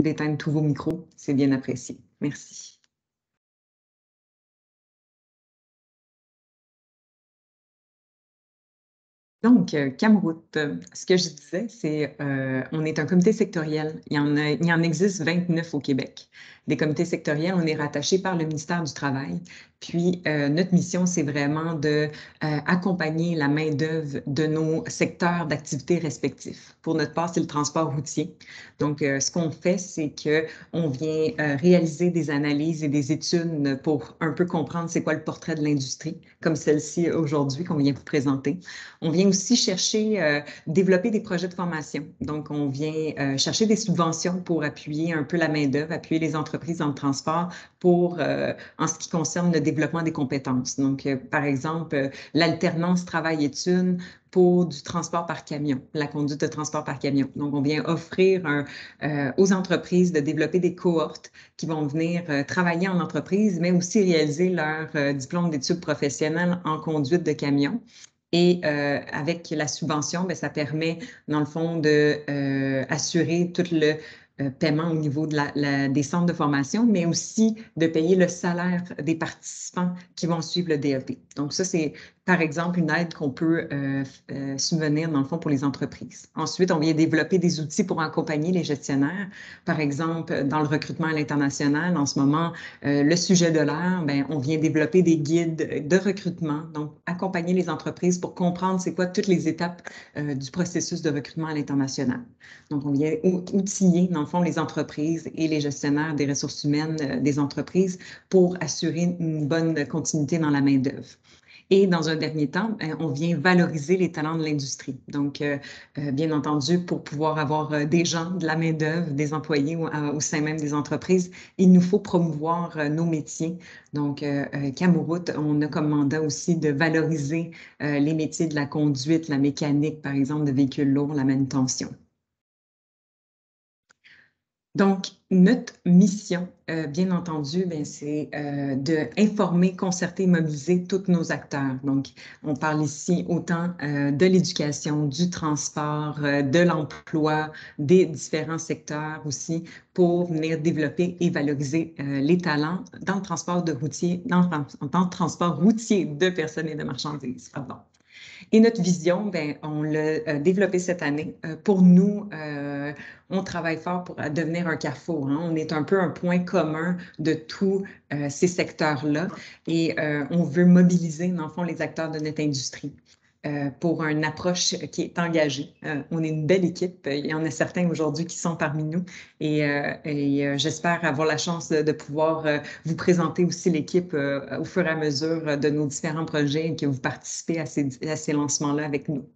d'éteindre tous vos micros, c'est bien apprécié. Merci. Donc, Camroute, ce que je disais, c'est on est un comité sectoriel. Il y en existe 29 au Québec. Des comités sectoriels, on est rattaché par le ministère du Travail. Puis, notre mission, c'est vraiment de accompagner la main-d'œuvre de nos secteurs d'activité respectifs. Pour notre part, c'est le transport routier. Donc, ce qu'on fait, c'est qu'on vient réaliser des analyses et des études pour un peu comprendre c'est quoi le portrait de l'industrie, comme celle-ci aujourd'hui qu'on vient vous présenter. On vient aussi chercher, développer des projets de formation. Donc, on vient chercher des subventions pour appuyer un peu la main-d'œuvre, appuyer les entreprises dans le transport pour, en ce qui concerne le développement des compétences. Donc, par exemple, l'alternance travail-études pour du transport par camion, la conduite de transport par camion. Donc, on vient offrir aux entreprises de développer des cohortes qui vont venir travailler en entreprise, mais aussi réaliser leur diplôme d'études professionnelles en conduite de camion. Et avec la subvention, bien, ça permet, dans le fond, d'assurer tout le paiement au niveau des centres de formation, mais aussi de payer le salaire des participants qui vont suivre le DEP. Donc, ça, c'est, par exemple, une aide qu'on peut subvenir, dans le fond, pour les entreprises. Ensuite, on vient développer des outils pour accompagner les gestionnaires. Par exemple, dans le recrutement à l'international, en ce moment, le sujet de l'heure, bien, on vient développer des guides de recrutement, donc accompagner les entreprises pour comprendre c'est quoi toutes les étapes du processus de recrutement à l'international. Donc, on vient outiller, dans le fond, les entreprises et les gestionnaires des ressources humaines des entreprises pour assurer une bonne continuité dans la main-d'œuvre. Et dans un dernier temps, on vient valoriser les talents de l'industrie. Donc, bien entendu, pour pouvoir avoir des gens, de la main-d'œuvre, des employés au sein même des entreprises, il nous faut promouvoir nos métiers. Donc, Camroute, on a comme mandat aussi de valoriser les métiers de la conduite, la mécanique, par exemple, de véhicules lourds, la manutention. Donc, notre mission, bien entendu, c'est d'informer, concerter, mobiliser tous nos acteurs. Donc, on parle ici autant de l'éducation, du transport, de l'emploi, des différents secteurs aussi, pour venir développer et valoriser les talents dans le transport dans le transport routier de personnes et de marchandises. Pardon. Et notre vision, bien, on l'a développée cette année. Pour nous, on travaille fort pour devenir un carrefour. Hein. On est un peu un point commun de tous ces secteurs-là et on veut mobiliser, dans le fond, les acteurs de notre industrie. Pour une approche qui est engagée. On est une belle équipe. Il y en a certains aujourd'hui qui sont parmi nous et j'espère avoir la chance de pouvoir vous présenter aussi l'équipe au fur et à mesure de nos différents projets et que vous participez à ces lancements-là avec nous.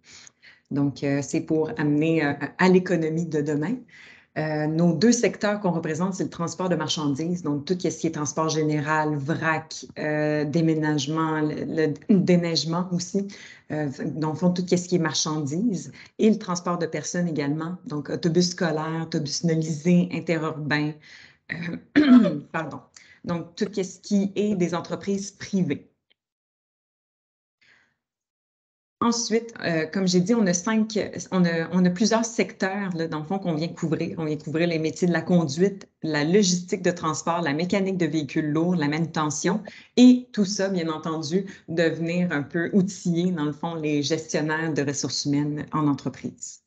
Donc, c'est pour amener à l'économie de demain. Nos deux secteurs qu'on représente, c'est le transport de marchandises, donc tout ce qui est transport général, vrac, déménagement, le déneigement aussi, donc fond, tout ce qui est marchandises, et le transport de personnes également, donc autobus scolaires, autobus nolisés, interurbains, pardon, donc tout ce qui est des entreprises privées. Ensuite, comme j'ai dit, on a plusieurs secteurs, là, dans le fond, qu'on vient couvrir. On vient couvrir les métiers de la conduite, la logistique de transport, la mécanique de véhicules lourds, la manutention, et tout ça, bien entendu, de venir un peu outiller, dans le fond, les gestionnaires de ressources humaines en entreprise.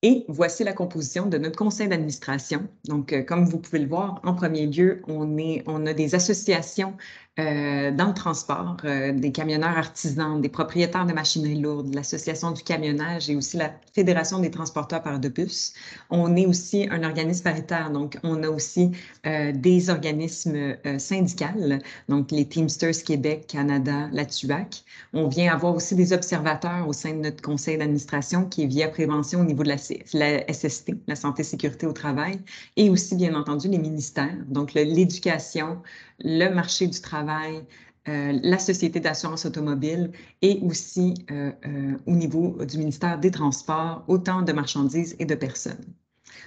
Et voici la composition de notre conseil d'administration. Donc, comme vous pouvez le voir, en premier lieu, on a des associations dans le transport, des camionneurs artisans, des propriétaires de machineries lourdes, l'Association du camionnage et aussi la Fédération des transporteurs par autobus. On est aussi un organisme paritaire, donc on a aussi des organismes syndicaux, donc les Teamsters Québec, Canada, la TUAC. On vient avoir aussi des observateurs au sein de notre conseil d'administration qui est via prévention au niveau de la SST, la santé sécurité au travail, et aussi, bien entendu, les ministères, donc l'éducation, le marché du travail, la Société d'assurance automobile et aussi au niveau du ministère des Transports, autant de marchandises et de personnes.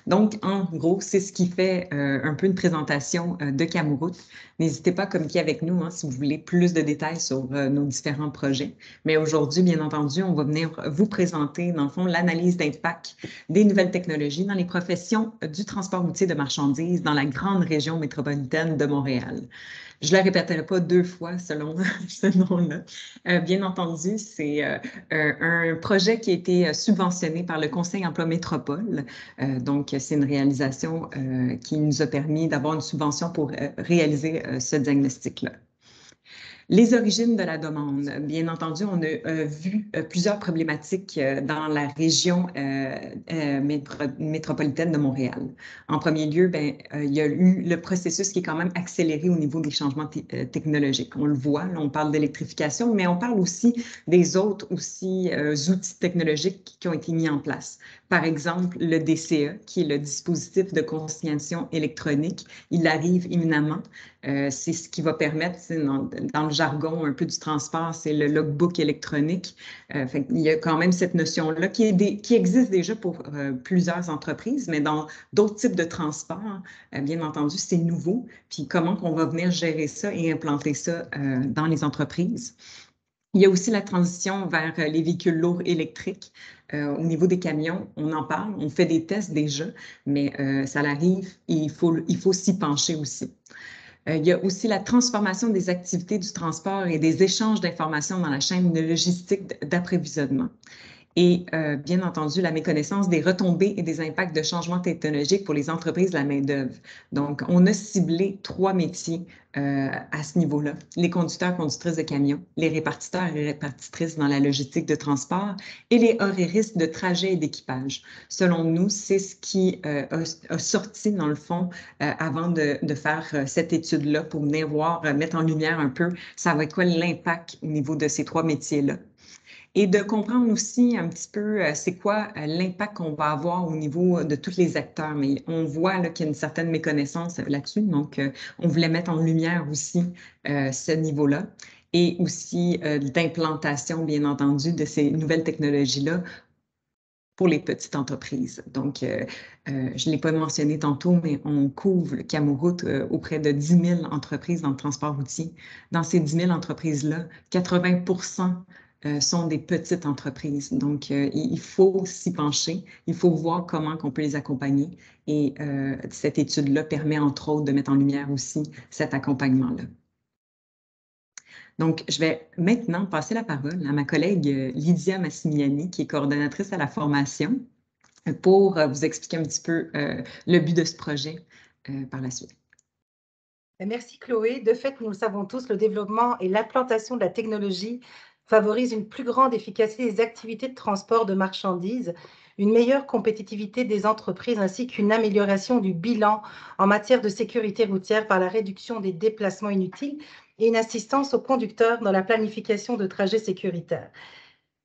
Donc, en gros, c'est ce qui fait un peu une présentation de Camoroute. N'hésitez pas à communiquer avec nous si vous voulez plus de détails sur nos différents projets. Mais aujourd'hui, bien entendu, on va venir vous présenter, dans le fond, l'analyse d'impact des nouvelles technologies dans les professions du transport routier de marchandises dans la grande région métropolitaine de Montréal. Je ne le répéterai pas 2 fois selon ce nom-là. Bien entendu, c'est un projet qui a été subventionné par le Conseil emploi métropole. Donc, c'est une réalisation qui nous a permis d'avoir une subvention pour réaliser ce diagnostic-là. Les origines de la demande. Bien entendu, on a vu plusieurs problématiques dans la région métropolitaine de Montréal. En premier lieu, il y a eu le processus qui est quand même accéléré au niveau des changements technologiques. On le voit, là, on parle d'électrification, mais on parle aussi des autres outils technologiques qui ont été mis en place. Par exemple, le DCE, qui est le dispositif de consignation électronique, il arrive imminemment. C'est ce qui va permettre, dans le jargon un peu du transport, c'est le logbook électronique. Il y a quand même cette notion-là qui existe déjà pour plusieurs entreprises, mais dans d'autres types de transports, bien entendu, c'est nouveau. Puis comment on va venir gérer ça et implanter ça dans les entreprises. Il y a aussi la transition vers les véhicules lourds électriques. Au niveau des camions, on en parle, on fait des tests déjà, mais ça arrive et il faut s'y pencher aussi. Il y a aussi la transformation des activités du transport et des échanges d'informations dans la chaîne logistique d'approvisionnement. Et bien entendu, la méconnaissance des retombées et des impacts de changements technologiques pour les entreprises de la main-d'œuvre. Donc, on a ciblé 3 métiers à ce niveau-là. Les conducteurs, conductrices de camions, les répartiteurs et répartitrices dans la logistique de transport et les horaires de trajet et d'équipage. Selon nous, c'est ce qui a sorti, dans le fond, avant de faire cette étude-là pour venir voir, mettre en lumière un peu, ça va être quoi l'impact au niveau de ces 3 métiers-là. Et de comprendre aussi un petit peu c'est quoi l'impact qu'on va avoir au niveau de tous les acteurs. Mais on voit qu'il y a une certaine méconnaissance là-dessus. Donc, on voulait mettre en lumière aussi ce niveau-là et aussi d'implantation, bien entendu, de ces nouvelles technologies-là pour les petites entreprises. Donc, je ne l'ai pas mentionné tantôt, mais on couvre Camoroute auprès de 10 000 entreprises dans le transport routier. Dans ces 10 000 entreprises-là, 80 sont des petites entreprises. Donc, il faut s'y pencher, il faut voir comment on peut les accompagner. Et cette étude-là permet, entre autres, de mettre en lumière aussi cet accompagnement-là. Donc, je vais maintenant passer la parole à ma collègue Lydia Massimiliani, qui est coordonnatrice à la formation, pour vous expliquer un petit peu le but de ce projet par la suite. Merci Chloé. De fait, nous le savons tous, le développement et l'implantation de la technologie favorisent une plus grande efficacité des activités de transport de marchandises, une meilleure compétitivité des entreprises ainsi qu'une amélioration du bilan en matière de sécurité routière par la réduction des déplacements inutiles et une assistance aux conducteurs dans la planification de trajets sécuritaires.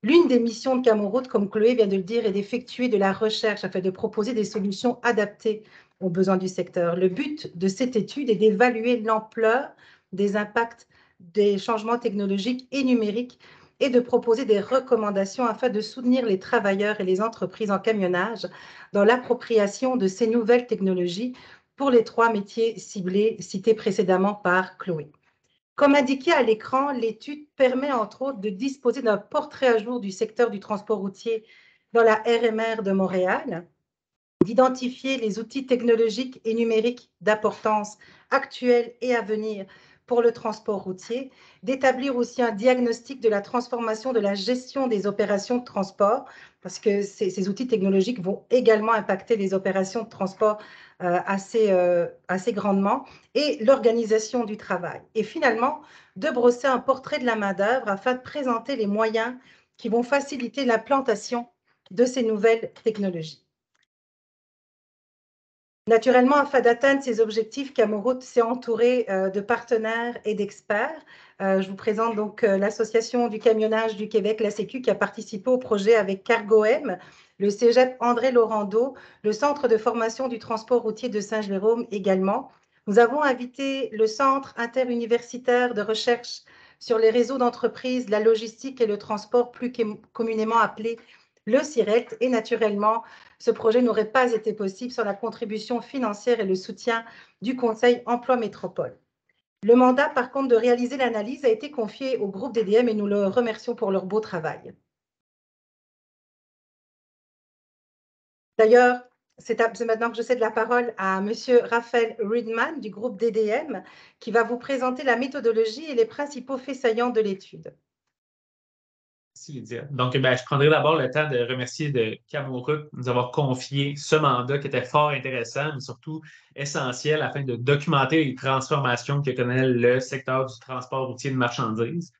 L'une des missions de Camoroute, comme Chloé vient de le dire, est d'effectuer de la recherche afin de proposer des solutions adaptées aux besoins du secteur. Le but de cette étude est d'évaluer l'ampleur des impacts des changements technologiques et numériques et de proposer des recommandations afin de soutenir les travailleurs et les entreprises en camionnage dans l'appropriation de ces nouvelles technologies pour les 3 métiers ciblés cités précédemment par Chloé. Comme indiqué à l'écran, l'étude permet entre autres de disposer d'un portrait à jour du secteur du transport routier dans la RMR de Montréal, d'identifier les outils technologiques et numériques d'importance actuelle et à venir pour le transport routier, d'établir aussi un diagnostic de la transformation de la gestion des opérations de transport, parce que ces outils technologiques vont également impacter les opérations de transport assez grandement, et l'organisation du travail. Et finalement, de brosser un portrait de la main-d'œuvre afin de présenter les moyens qui vont faciliter l'implantation de ces nouvelles technologies. Naturellement, afin d'atteindre ces objectifs, Camoroute s'est entouré de partenaires et d'experts. Je vous présente donc l'Association du camionnage du Québec, la Sécu, qui a participé au projet avec Cargoem, le Cégep André Laurando, le Centre de formation du transport routier de Saint-Jérôme également. Nous avons invité le Centre interuniversitaire de recherche sur les réseaux d'entreprises, la logistique et le transport, plus communément appelé le CIRECT, et naturellement, ce projet n'aurait pas été possible sans la contribution financière et le soutien du Conseil Emploi Métropole. Le mandat, par contre, de réaliser l'analyse a été confié au groupe DDM et nous le remercions pour leur beau travail. D'ailleurs, c'est maintenant que je cède la parole à Monsieur Raphaël Riedman du groupe DDM qui va vous présenter la méthodologie et les principaux faits saillants de l'étude. Merci, Lydia. Donc, je prendrai d'abord le temps de remercier de Camoroute de nous avoir confié ce mandat qui était fort intéressant, mais surtout essentiel afin de documenter les transformations que connaît le secteur du transport routier de marchandises.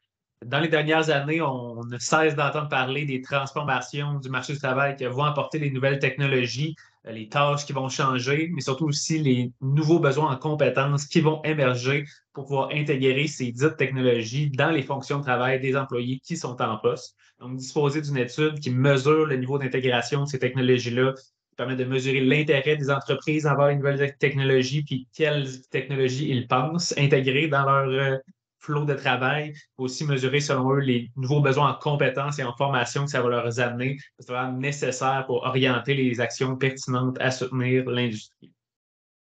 Dans les dernières années, on ne cesse d'entendre parler des transformations du marché du travail qui vont apporter les nouvelles technologies, les tâches qui vont changer, mais surtout aussi les nouveaux besoins en compétences qui vont émerger pour pouvoir intégrer ces dites technologies dans les fonctions de travail des employés qui sont en poste. Donc, disposer d'une étude qui mesure le niveau d'intégration de ces technologies-là, qui permet de mesurer l'intérêt des entreprises envers les nouvelles technologies, puis quelles technologies ils pensent intégrer dans leur flot de travail, aussi mesurer selon eux les nouveaux besoins en compétences et en formation que ça va leur amener. C'est vraiment nécessaire pour orienter les actions pertinentes à soutenir l'industrie.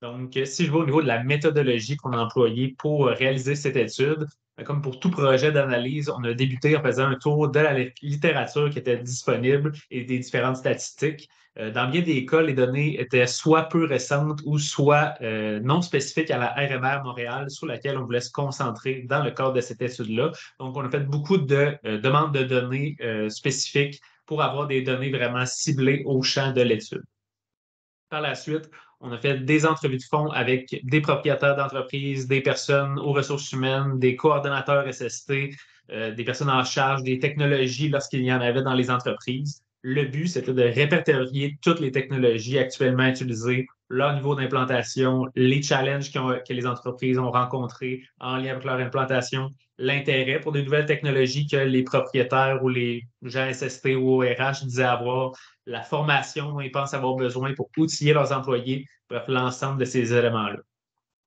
Donc, si je vais au niveau de la méthodologie qu'on a employée pour réaliser cette étude, comme pour tout projet d'analyse, on a débuté en faisant un tour de la littérature qui était disponible et des différentes statistiques. Dans bien des cas, les données étaient soit peu récentes ou soit non spécifiques à la RMR Montréal, sur laquelle on voulait se concentrer dans le cadre de cette étude-là. Donc, on a fait beaucoup de demandes de données spécifiques pour avoir des données vraiment ciblées au champ de l'étude. Par la suite, on a fait des entrevues de fond avec des propriétaires d'entreprises, des personnes aux ressources humaines, des coordonnateurs SST, des personnes en charge des technologies lorsqu'il y en avait dans les entreprises. Le but, c'était de répertorier toutes les technologies actuellement utilisées, leur niveau d'implantation, les challenges que les entreprises ont rencontrés en lien avec leur implantation, l'intérêt pour des nouvelles technologies que les propriétaires ou les gens SST ou ORH disaient avoir, la formation dont ils pensent avoir besoin pour outiller leurs employés, bref, l'ensemble de ces éléments-là.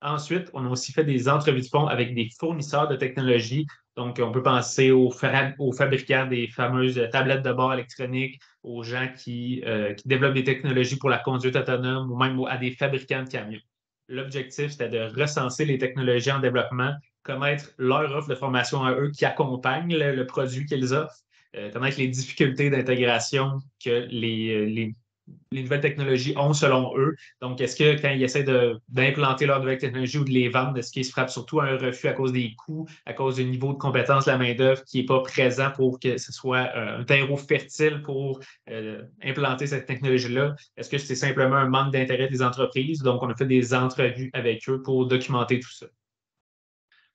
Ensuite, on a aussi fait des entrevues de fond avec des fournisseurs de technologies. Donc, on peut penser aux fabricants des fameuses tablettes de bord électroniques, aux gens qui développent des technologies pour la conduite autonome ou même à des fabricants de camions. L'objectif, c'était de recenser les technologies en développement, connaître leur offre de formation à eux qui accompagne le produit qu'ils offrent, connaître les difficultés d'intégration que les nouvelles technologies ont selon eux. Donc, est-ce que quand ils essaient d'implanter leurs nouvelles technologies ou de les vendre, est-ce qu'ils se frappent surtout à un refus à cause des coûts, à cause du niveau de compétence de la main-d'œuvre qui n'est pas présent pour que ce soit un terreau fertile pour implanter cette technologie-là? Est-ce que c'est simplement un manque d'intérêt des entreprises? Donc, on a fait des entrevues avec eux pour documenter tout ça.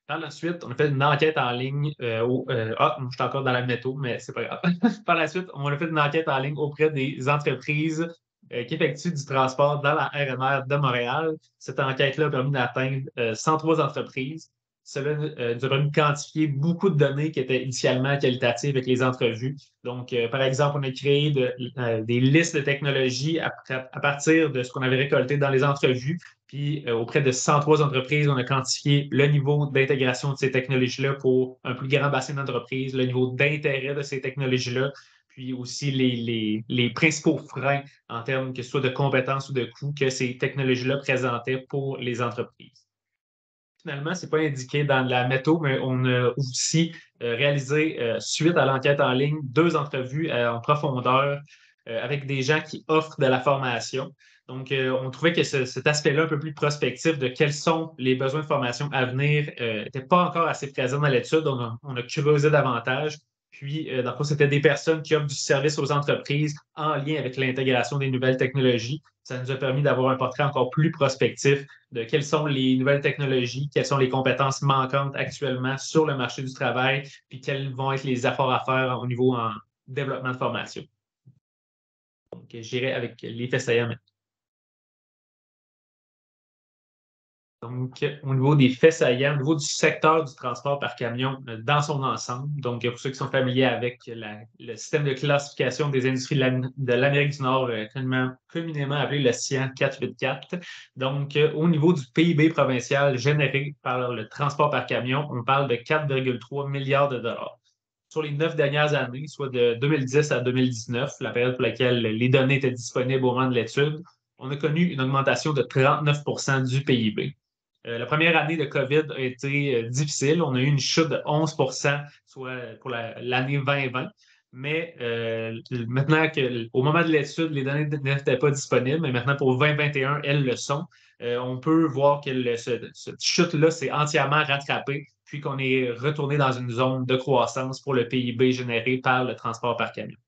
Par la suite, on a fait une enquête en ligne je suis encore dans la métaux, mais c'est pas grave. Par la suite, on a fait une enquête en ligne auprès des entreprises qui effectuent du transport dans la RMR de Montréal. Cette enquête-là a permis d'atteindre 103 entreprises. Cela nous a permis de quantifier beaucoup de données qui étaient initialement qualitatives avec les entrevues. Donc, par exemple, on a créé des listes de technologies à partir de ce qu'on avait récolté dans les entrevues. Puis, auprès de 103 entreprises, on a quantifié le niveau d'intégration de ces technologies-là pour un plus grand bassin d'entreprises, le niveau d'intérêt de ces technologies-là, puis aussi les principaux freins en termes que ce soit de compétences ou de coûts que ces technologies-là présentaient pour les entreprises. Finalement, ce n'est pas indiqué dans la métaux, mais on a aussi réalisé, suite à l'enquête en ligne, 2 entrevues en profondeur avec des gens qui offrent de la formation. Donc, on trouvait que cet aspect-là un peu plus prospectif de quels sont les besoins de formation à venir n'était pas encore assez présent dans l'étude. Donc, on a creusé davantage. Puis, dans le fond, c'était des personnes qui offrent du service aux entreprises en lien avec l'intégration des nouvelles technologies. Ça nous a permis d'avoir un portrait encore plus prospectif de quelles sont les nouvelles technologies, quelles sont les compétences manquantes actuellement sur le marché du travail, puis quels vont être les efforts à faire au niveau en développement de formation. Donc, j'irai avec les faits saillants maintenant. Donc, au niveau des faits saillants, au niveau du secteur du transport par camion dans son ensemble, donc pour ceux qui sont familiers avec le système de classification des industries de l'Amérique du Nord, communément appelé le CIAN 484. Donc, au niveau du PIB provincial généré par le transport par camion, on parle de 4,3 milliards de dollars. sur les 9 dernières années, soit de 2010 à 2019, la période pour laquelle les données étaient disponibles au moment de l'étude, on a connu une augmentation de 39 du PIB. La première année de COVID a été difficile. On a eu une chute de 11 soit pour l'année 2020. Mais maintenant qu'au moment de l'étude, les données n'étaient pas disponibles, mais maintenant pour 2021, elles le sont. On peut voir que cette chute-là s'est entièrement rattrapée, puis qu'on est retourné dans une zone de croissance pour le PIB généré par le transport par camion.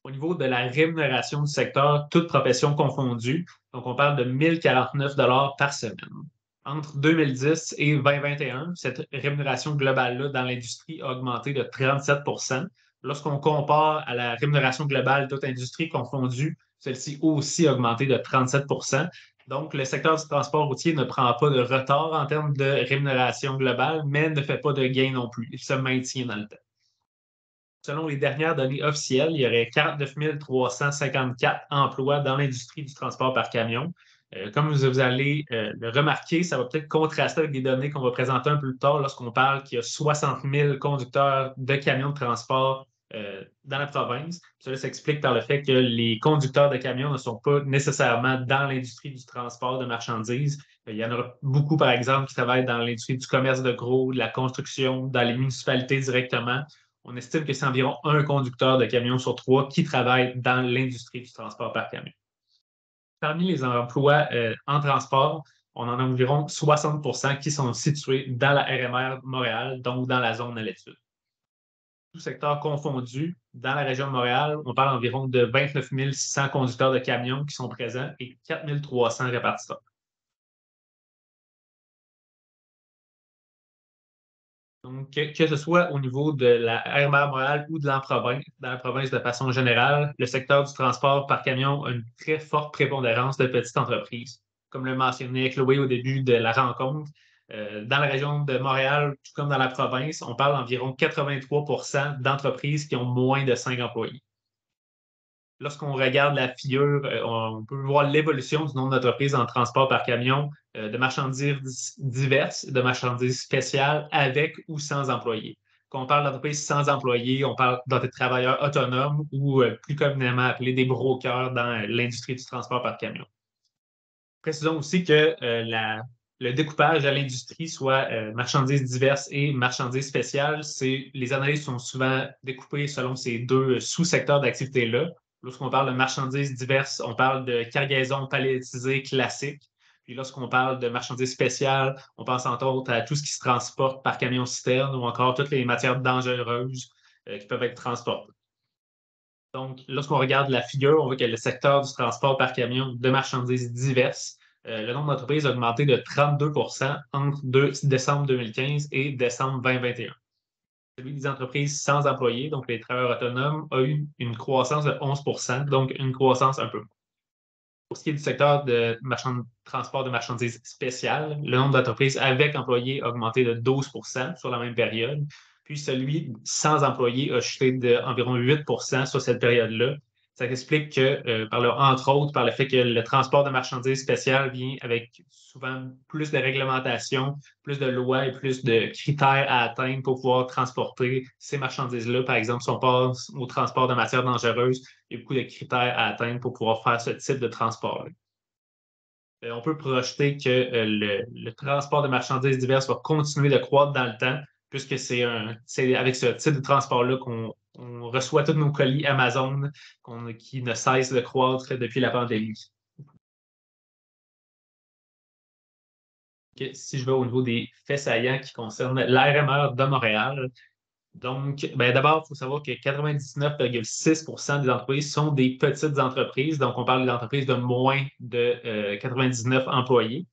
Au niveau de la rémunération du secteur, toutes professions confondues, donc on parle de 1 049 par semaine. Entre 2010 et 2021, cette rémunération globale-là dans l'industrie a augmenté de 37 Lorsqu'on compare à la rémunération globale toute industrie confondue, celle-ci aussi a augmenté de 37 Donc, le secteur du transport routier ne prend pas de retard en termes de rémunération globale, mais ne fait pas de gain non plus. Il se maintient dans le temps. Selon les dernières données officielles, il y aurait 49 354 emplois dans l'industrie du transport par camion. Comme vous allez le remarquer, ça va peut-être contraster avec des données qu'on va présenter un peu plus tard lorsqu'on parle qu'il y a 60 000 conducteurs de camions de transport dans la province. Cela s'explique par le fait que les conducteurs de camions ne sont pas nécessairement dans l'industrie du transport de marchandises. Il y en a beaucoup, par exemple, qui travaillent dans l'industrie du commerce de gros, de la construction, dans les municipalités directement. On estime que c'est environ un conducteur de camion sur 3 qui travaille dans l'industrie du transport par camion. Parmi les emplois en transport, on en a environ 60 qui sont situés dans la RMR Montréal, donc dans la zone à l'étude. Tout secteur confondu, dans la région de Montréal, on parle environ de 29 600 conducteurs de camions qui sont présents et 4 300 répartiteurs. Donc, que ce soit au niveau de la RMR Montréal ou dans la province de façon générale, le secteur du transport par camion a une très forte prépondérance de petites entreprises. Comme le mentionnait Chloé au début de la rencontre, dans la région de Montréal, tout comme dans la province, on parle d'environ 83 d'entreprises qui ont moins de 5 employés. Lorsqu'on regarde la figure, on peut voir l'évolution du nombre d'entreprises en transport par camion de marchandises diverses, de marchandises spéciales avec ou sans employés. Quand on parle d'entreprises sans employés, on parle des travailleurs autonomes ou plus communément appelés des brokers dans l'industrie du transport par camion. Précisons aussi que le découpage à l'industrie, soit marchandises diverses et marchandises spéciales, les analyses sont souvent découpées selon ces deux sous-secteurs d'activité-là. Lorsqu'on parle de marchandises diverses, on parle de cargaison palettisée classique. Puis lorsqu'on parle de marchandises spéciales, on pense entre autres à tout ce qui se transporte par camion-citerne ou encore toutes les matières dangereuses qui peuvent être transportées. Donc, lorsqu'on regarde la figure, on voit que le secteur du transport par camion de marchandises diverses, le nombre d'entreprises a augmenté de 32 entre décembre 2015 et décembre 2021. Celui des entreprises sans employés, donc les travailleurs autonomes, a eu une croissance de 11 donc une croissance un peu moins. Pour ce qui est du secteur de transport de marchandises spéciales, le nombre d'entreprises avec employés a augmenté de 12 sur la même période. Puis celui sans employés a chuté d'environ 8 sur cette période-là. Ça explique que, entre autres, par le fait que le transport de marchandises spéciales vient avec souvent plus de réglementations, plus de lois et plus de critères à atteindre pour pouvoir transporter ces marchandises-là. Par exemple, si on passe au transport de matières dangereuses, il y a beaucoup de critères à atteindre pour pouvoir faire ce type de transport-là. On peut projeter que le transport de marchandises diverses va continuer de croître dans le temps, puisque c'est avec ce type de transport-là qu'on reçoit tous nos colis Amazon qui ne cessent de croître depuis la pandémie. Si je vais au niveau des faits saillants qui concernent l'ARMR de Montréal, donc, d'abord, il faut savoir que 99,6 des entreprises sont des petites entreprises. Donc, on parle d'entreprises de moins de 99 employés.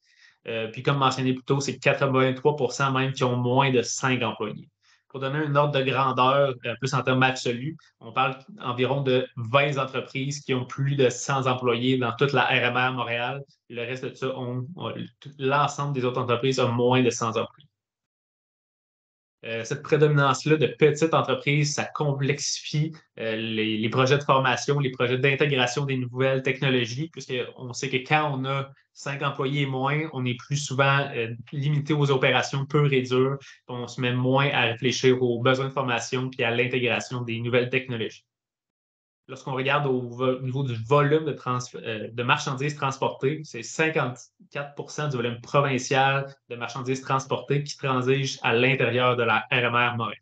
Puis, comme mentionné plus tôt, c'est 83 même qui ont moins de 5 employés. Pour donner un ordre de grandeur, plus en termes absolus, on parle environ de 20 entreprises qui ont plus de 100 employés dans toute la RMR Montréal. Le reste de ça, l'ensemble des autres entreprises ont moins de 100 employés. Cette prédominance-là de petites entreprises, ça complexifie les projets de formation, les projets d'intégration des nouvelles technologies, puisqu'on sait que quand on a 5 employés et moins, on est plus souvent limité aux opérations pures et dures. On se met moins à réfléchir aux besoins de formation et à l'intégration des nouvelles technologies. Lorsqu'on regarde au niveau du volume de marchandises transportées, c'est 54 du volume provincial de marchandises transportées qui transigent à l'intérieur de la RMR Montréal.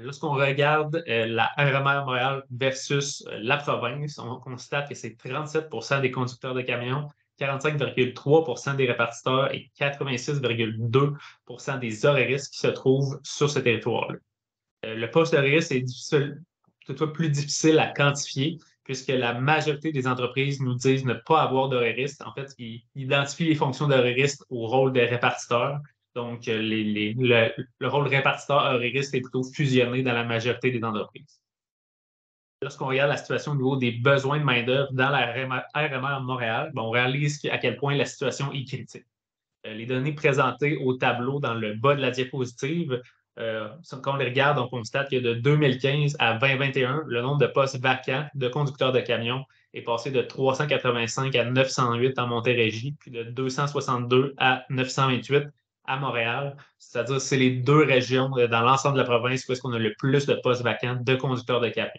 Lorsqu'on regarde la RMR Montréal versus la province, on constate que c'est 37 des conducteurs de camions, 45,3 des répartiteurs et 86,2 des horaristes qui se trouvent sur ce territoire-là. Le poste d'horairiste est toutefois plus difficile à quantifier puisque la majorité des entreprises nous disent ne pas avoir d'horairiste. En fait, ils identifient les fonctions d'horairiste au rôle des répartiteurs. Donc, le rôle répartiteur-horairiste est plutôt fusionné dans la majorité des entreprises. Lorsqu'on regarde la situation au niveau des besoins de main-d'œuvre dans la RMR Montréal, on réalise à quel point la situation est critique. Les données présentées au tableau dans le bas de la diapositive, quand on les regarde, on constate que de 2015 à 2021, le nombre de postes vacants de conducteurs de camions est passé de 385 à 908 en Montérégie, puis de 262 à 928 à Montréal. C'est-à-dire que c'est les deux régions dans l'ensemble de la province où est-ce qu'on a le plus de postes vacants de conducteurs de camions.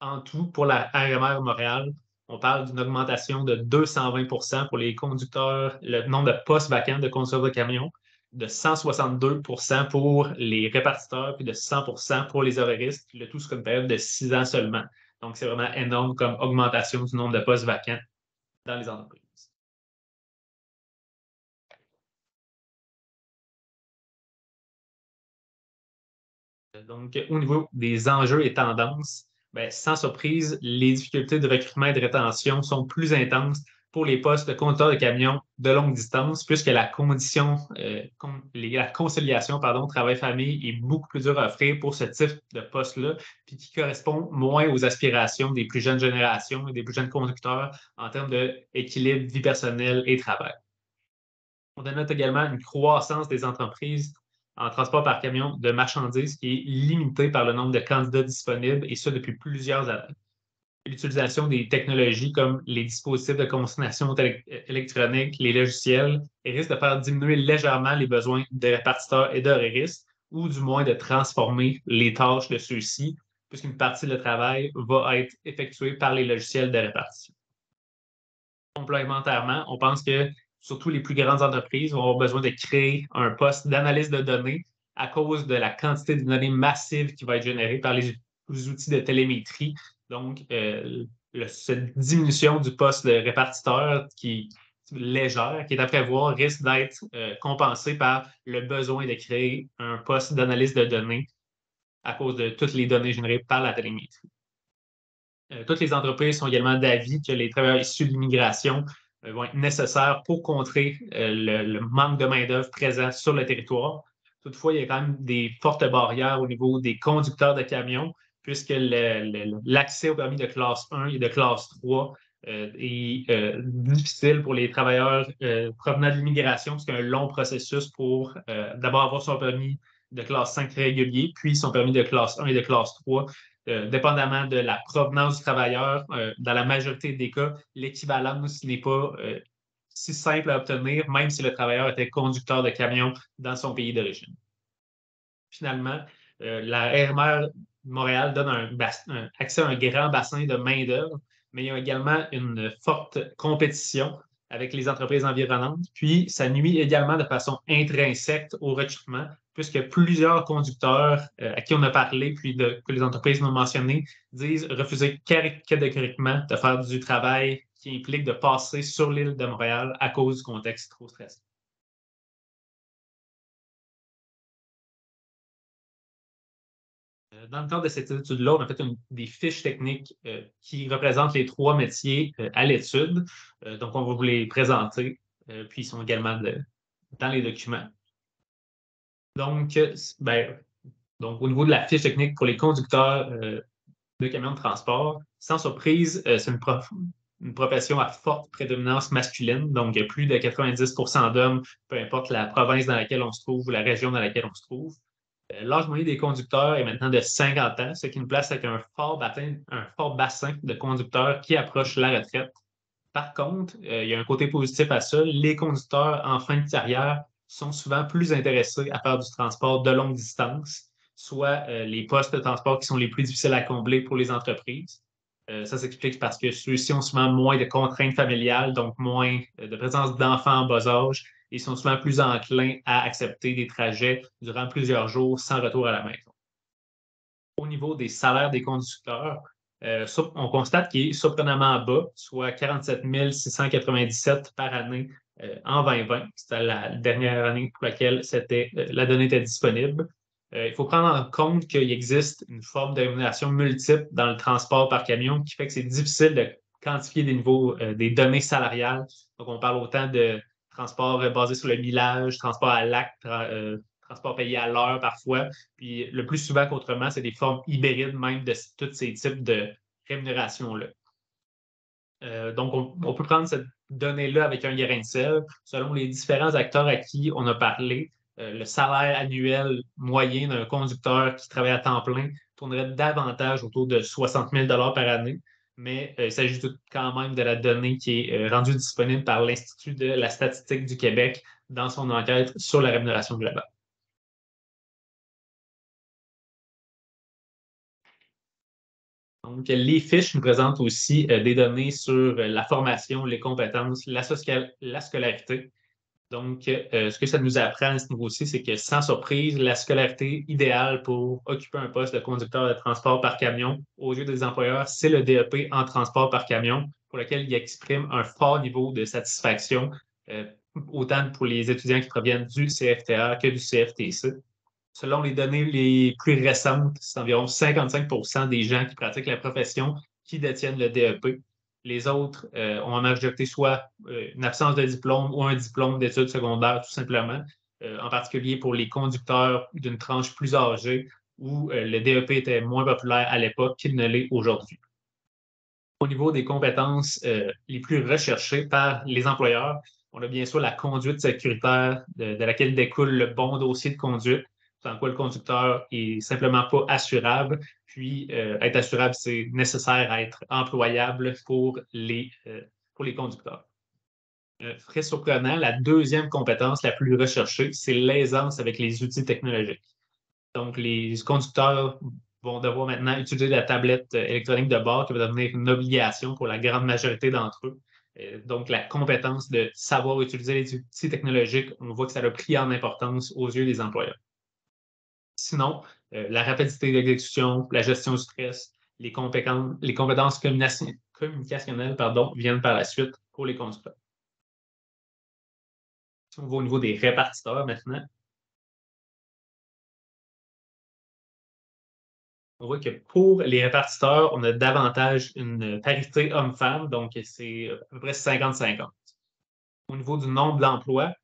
En tout, pour la RMR Montréal, on parle d'une augmentation de 220 pour les conducteurs, le nombre de postes vacants de conducteurs de camions, de 162 pour les répartiteurs, puis de 100 pour les horaristes, le tout sur une période de 6 ans seulement. Donc, c'est vraiment énorme comme augmentation du nombre de postes vacants dans les entreprises. Donc, au niveau des enjeux et tendances, sans surprise, les difficultés de recrutement et de rétention sont plus intenses pour les postes de conducteurs de camions de longue distance, puisque la conciliation travail-famille est beaucoup plus dure à offrir pour ce type de poste-là, puis qui correspond moins aux aspirations des plus jeunes générations et des plus jeunes conducteurs en termes d'équilibre vie personnelle et travail. On dénote également une croissance des entreprises en transport par camion de marchandises qui est limitée par le nombre de candidats disponibles, et ça depuis plusieurs années. L'utilisation des technologies comme les dispositifs de consignation électronique, les logiciels, risque de faire diminuer légèrement les besoins de répartiteurs et d'horaristes, ou du moins de transformer les tâches de ceux-ci, puisqu'une partie de travail va être effectuée par les logiciels de répartition. Complémentairement, on pense que surtout les plus grandes entreprises vont avoir besoin de créer un poste d'analyse de données à cause de la quantité de données massives qui va être générée par les outils de télémétrie. Donc, cette diminution du poste de répartiteur qui est légère, qui est à prévoir, risque d'être compensée par le besoin de créer un poste d'analyse de données à cause de toutes les données générées par la télémétrie. Toutes les entreprises sont également d'avis que les travailleurs issus de l'immigration vont être nécessaires pour contrer le manque de main-d'œuvre présent sur le territoire. Toutefois, il y a quand même des fortes barrières au niveau des conducteurs de camions, puisque l'accès au permis de classe 1 et de classe 3 est difficile pour les travailleurs provenant de l'immigration, parce qu'il y a un long processus pour d'abord avoir son permis de classe 5 régulier, puis son permis de classe 1 et de classe 3. Dépendamment de la provenance du travailleur, dans la majorité des cas, l'équivalence n'est pas si simple à obtenir, même si le travailleur était conducteur de camion dans son pays d'origine. Finalement, la RMR Montréal donne un accès à un grand bassin de main-d'œuvre, mais il y a également une forte compétition avec les entreprises environnantes. Puis, ça nuit également de façon intrinsèque au recrutement, puisque plusieurs conducteurs à qui on a parlé, puis que les entreprises m'ont mentionné, disent refuser catégoriquement de faire du travail qui implique de passer sur l'île de Montréal à cause du contexte trop stressant. Dans le cadre de cette étude-là, on a fait des fiches techniques qui représentent les 3 métiers à l'étude. Donc, on va vous les présenter, puis ils sont également dans les documents. Donc, au niveau de la fiche technique pour les conducteurs de camions de transport, sans surprise, c'est une profession à forte prédominance masculine, donc plus de 90% d'hommes, peu importe la province dans laquelle on se trouve ou la région dans laquelle on se trouve. L'âge moyen des conducteurs est maintenant de 50 ans, ce qui nous place avec un fort bassin de conducteurs qui approchent la retraite. Par contre, il y a un côté positif à ça. Les conducteurs en fin de carrière sont souvent plus intéressés à faire du transport de longue distance, soit les postes de transport qui sont les plus difficiles à combler pour les entreprises. Ça s'explique parce que ceux-ci ont souvent moins de contraintes familiales, donc moins de présence d'enfants en bas âge, et sont souvent plus enclins à accepter des trajets durant plusieurs jours sans retour à la maison. Au niveau des salaires des conducteurs, on constate qu'il est surprenamment bas, soit 47 697 par année en 2020. C'était la dernière année pour laquelle la donnée était disponible. Il faut prendre en compte qu'il existe une forme de rémunération multiple dans le transport par camion qui fait que c'est difficile de quantifier des données salariales. Donc, on parle autant de transport basé sur le millage, transport à l'acte, transport payé à l'heure parfois. Puis le plus souvent qu'autrement, c'est des formes hybrides même de tous ces types de rémunération-là. Donc, on peut prendre cette donnée-là avec un grain de sel. Selon les différents acteurs à qui on a parlé, le salaire annuel moyen d'un conducteur qui travaille à temps plein tournerait davantage autour de 60 000 par année, mais il s'agit quand même de la donnée qui est rendue disponible par l'Institut de la statistique du Québec dans son enquête sur la rémunération globale. Donc, les fiches nous présentent aussi des données sur la formation, les compétences, la scolarité. Donc, ce que ça nous apprend à ce niveau-ci, c'est que sans surprise, la scolarité idéale pour occuper un poste de conducteur de transport par camion aux yeux des employeurs, c'est le DEP en transport par camion, pour lequel il exprime un fort niveau de satisfaction, autant pour les étudiants qui proviennent du CFTA que du CFTC. Selon les données les plus récentes, c'est environ 55 des gens qui pratiquent la profession qui détiennent le DEP. Les autres ont en majorité soit une absence de diplôme ou un diplôme d'études secondaires, tout simplement, en particulier pour les conducteurs d'une tranche plus âgée où le DEP était moins populaire à l'époque qu'il ne l'est aujourd'hui. Au niveau des compétences les plus recherchées par les employeurs, on a bien sûr la conduite sécuritaire de laquelle découle le bon dossier de conduite, sans quoi le conducteur est simplement pas assurable. Puis, être assurable, c'est nécessaire à être employable pour les conducteurs. Très surprenant, la deuxième compétence la plus recherchée, c'est l'aisance avec les outils technologiques. Donc, les conducteurs vont devoir maintenant utiliser la tablette électronique de bord qui va devenir une obligation pour la grande majorité d'entre eux. Donc, la compétence de savoir utiliser les outils technologiques, on voit que ça a pris en importance aux yeux des employeurs. Sinon, la rapidité d'exécution, la gestion du stress, les compétences communicationnelles viennent par la suite pour les conducteurs. Si on va au niveau des répartiteurs maintenant, on voit que pour les répartiteurs, on a davantage une parité homme-femme, donc c'est à peu près 50-50. Au niveau du nombre d'emplois,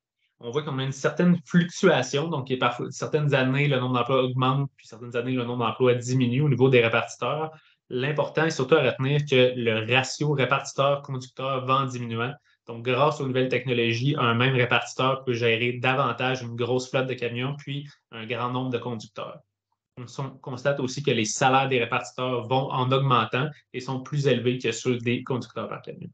on voit qu'on a une certaine fluctuation, donc parfois, certaines années, le nombre d'emplois augmente, puis certaines années, le nombre d'emplois diminue au niveau des répartiteurs. L'important est surtout à retenir que le ratio répartiteur-conducteur va en diminuant. Donc, grâce aux nouvelles technologies, un même répartiteur peut gérer davantage une grosse flotte de camions, puis un grand nombre de conducteurs. On constate aussi que les salaires des répartiteurs vont en augmentant et sont plus élevés que ceux des conducteurs par camion.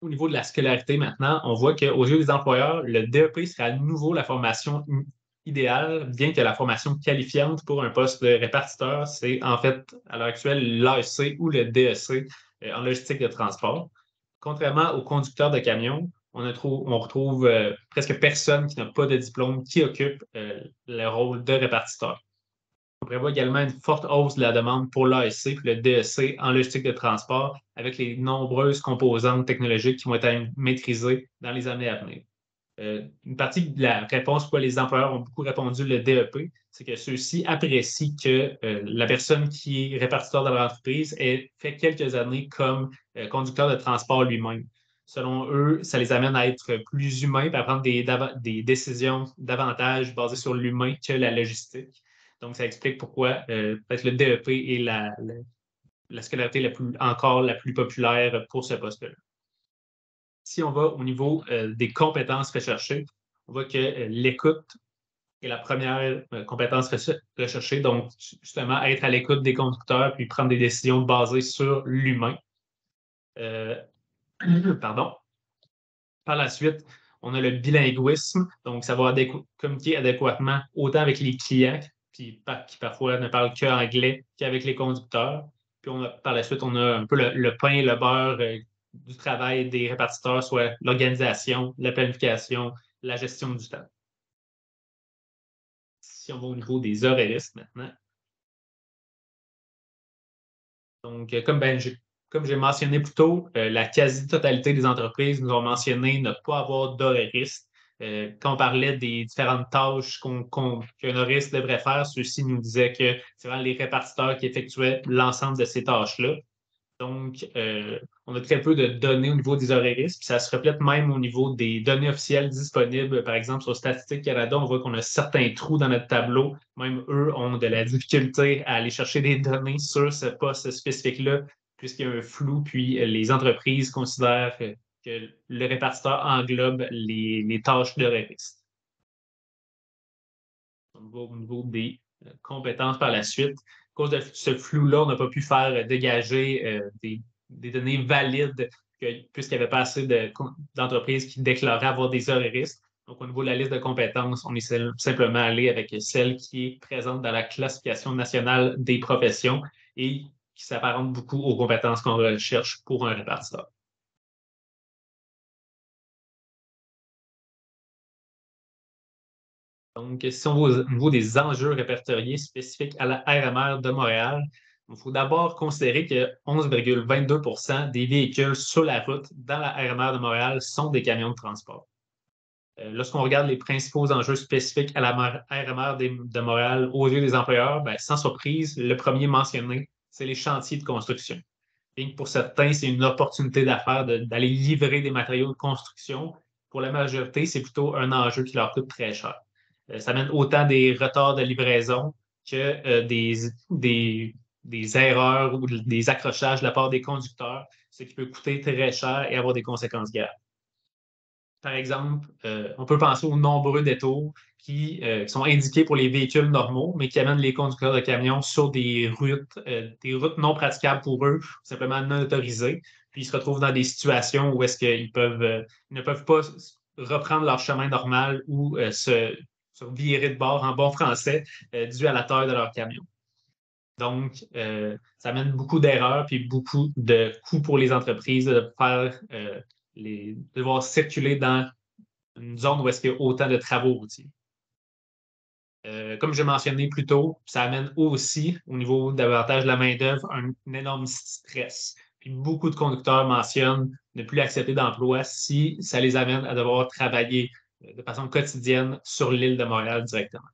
Au niveau de la scolarité maintenant, on voit qu'aux yeux des employeurs, le DEP sera à nouveau la formation idéale, bien que la formation qualifiante pour un poste de répartiteur, c'est en fait à l'heure actuelle l'AEC ou le DEC en logistique de transport. Contrairement aux conducteurs de camions, on retrouve presque personne qui n'a pas de diplôme qui occupe le rôle de répartiteur. On prévoit également une forte hausse de la demande pour l'AEC et le DEC en logistique de transport avec les nombreuses composantes technologiques qui vont être maîtrisées dans les années à venir. Une partie de la réponse pourquoi les employeurs ont beaucoup répondu le DEP, c'est que ceux-ci apprécient que la personne qui est répartiteur dans leur entreprise ait fait quelques années comme conducteur de transport lui-même. Selon eux, ça les amène à être plus humains et à prendre des décisions davantage basées sur l'humain que la logistique. Donc, ça explique pourquoi peut-être le DEP est la scolarité encore la plus populaire pour ce poste-là. Si on va au niveau des compétences recherchées, on voit que l'écoute est la première compétence recherchée. Donc, justement, être à l'écoute des conducteurs puis prendre des décisions basées sur l'humain. Pardon. Par la suite, on a le bilinguisme. Donc, savoir communiquer adéquatement autant avec les clients qui parfois ne parlent qu'anglais qu'avec les conducteurs. Puis par la suite, on a un peu le pain et le beurre du travail des répartiteurs, soit l'organisation, la planification, la gestion du temps. Si on va au niveau des horaires maintenant. Donc, comme j'ai mentionné plus tôt, la quasi-totalité des entreprises nous ont mentionné ne pas avoir d'horairiste. Quand on parlait des différentes tâches qu'un horairiste devrait faire, ceux-ci nous disaient que c'est vraiment les répartiteurs qui effectuaient l'ensemble de ces tâches-là. Donc, on a très peu de données au niveau des horaristes, puis ça se reflète même au niveau des données officielles disponibles. Par exemple, sur Statistique Canada, on voit qu'on a certains trous dans notre tableau. Même eux ont de la difficulté à aller chercher des données sur ce poste spécifique-là, puisqu'il y a un flou, puis les entreprises considèrent que le répartiteur englobe les tâches d'horaristes. On va au niveau des compétences par la suite. À cause de ce flou-là, on n'a pas pu faire dégager des données valides puisqu'il n'y avait pas assez d'entreprises qui déclaraient avoir des horaristes. Donc, au niveau de la liste de compétences, on est simplement allé avec celle qui est présente dans la classification nationale des professions et qui s'apparente beaucoup aux compétences qu'on recherche pour un répartiteur. Donc, si on va au niveau des enjeux répertoriés spécifiques à la RMR de Montréal, il faut d'abord considérer que 11,22 % des véhicules sur la route dans la RMR de Montréal sont des camions de transport. Lorsqu'on regarde les principaux enjeux spécifiques à la RMR de Montréal aux yeux des employeurs, sans surprise, le premier mentionné, c'est les chantiers de construction. Bien que pour certains, c'est une opportunité d'affaires d'aller livrer des matériaux de construction. Pour la majorité, c'est plutôt un enjeu qui leur coûte très cher. Ça amène autant des retards de livraison que des erreurs ou des accrochages de la part des conducteurs, ce qui peut coûter très cher et avoir des conséquences graves. Par exemple, on peut penser aux nombreux détours qui sont indiqués pour les véhicules normaux, mais qui amènent les conducteurs de camions sur des routes non praticables pour eux, ou simplement non autorisées. Puis ils se retrouvent dans des situations où est-ce qu'ils ne peuvent pas reprendre leur chemin normal ou se virer de bord en bon français dû à la taille de leur camion. Donc, ça amène beaucoup d'erreurs puis beaucoup de coûts pour les entreprises de devoir circuler dans une zone où est-ce qu'il y a autant de travaux routiers. Comme je mentionné plus tôt, ça amène aussi, au niveau davantage de la main-d'œuvre, un énorme stress. Puis beaucoup de conducteurs mentionnent ne plus accepter d'emploi si ça les amène à devoir travailler de façon quotidienne sur l'île de Montréal directement.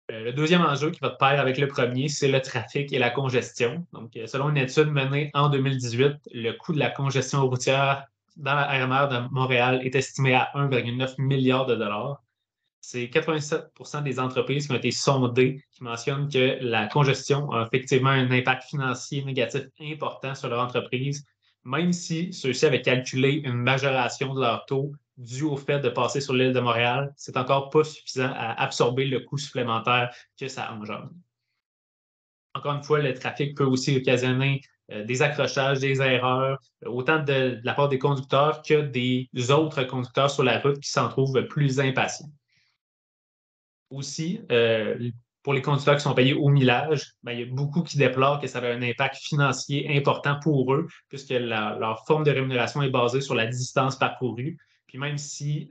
Le deuxième enjeu qui va de pair avec le premier, c'est le trafic et la congestion. Donc, selon une étude menée en 2018, le coût de la congestion routière dans la RMR de Montréal est estimé à 1,9 milliard de dollars. C'est 87 % des entreprises qui ont été sondées qui mentionnent que la congestion a effectivement un impact financier négatif important sur leur entreprise, même si ceux-ci avaient calculé une majoration de leur taux dû au fait de passer sur l'île de Montréal, c'est encore pas suffisant à absorber le coût supplémentaire que ça engendre. Encore une fois, le trafic peut aussi occasionner des accrochages, des erreurs, autant de la part des conducteurs que des autres conducteurs sur la route qui s'en trouvent plus impatients. Aussi, pour les conducteurs qui sont payés au millage, il y a beaucoup qui déplorent que ça a un impact financier important pour eux, puisque leur forme de rémunération est basée sur la distance parcourue. Puis même si,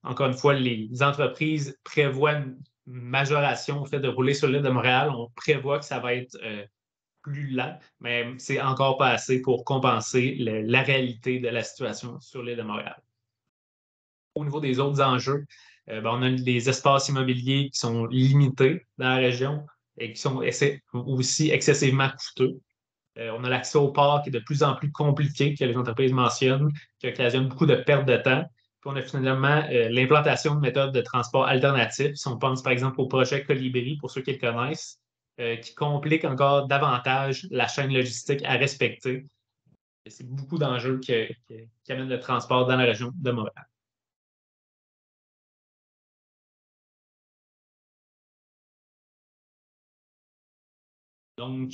encore une fois, les entreprises prévoient une majoration au fait de rouler sur l'île de Montréal, on prévoit que ça va être plus lent, mais c'est encore pas assez pour compenser la réalité de la situation sur l'île de Montréal. Au niveau des autres enjeux, on a des espaces immobiliers qui sont limités dans la région et qui sont aussi excessivement coûteux. On a l'accès au port qui est de plus en plus compliqué, que les entreprises mentionnent, qui occasionne beaucoup de pertes de temps. Puis on a finalement l'implantation de méthodes de transport alternatifs. Si on pense par exemple au projet Colibri, pour ceux qui le connaissent, qui complique encore davantage la chaîne logistique à respecter. C'est beaucoup d'enjeux qui amènent le transport dans la région de Montréal. Donc,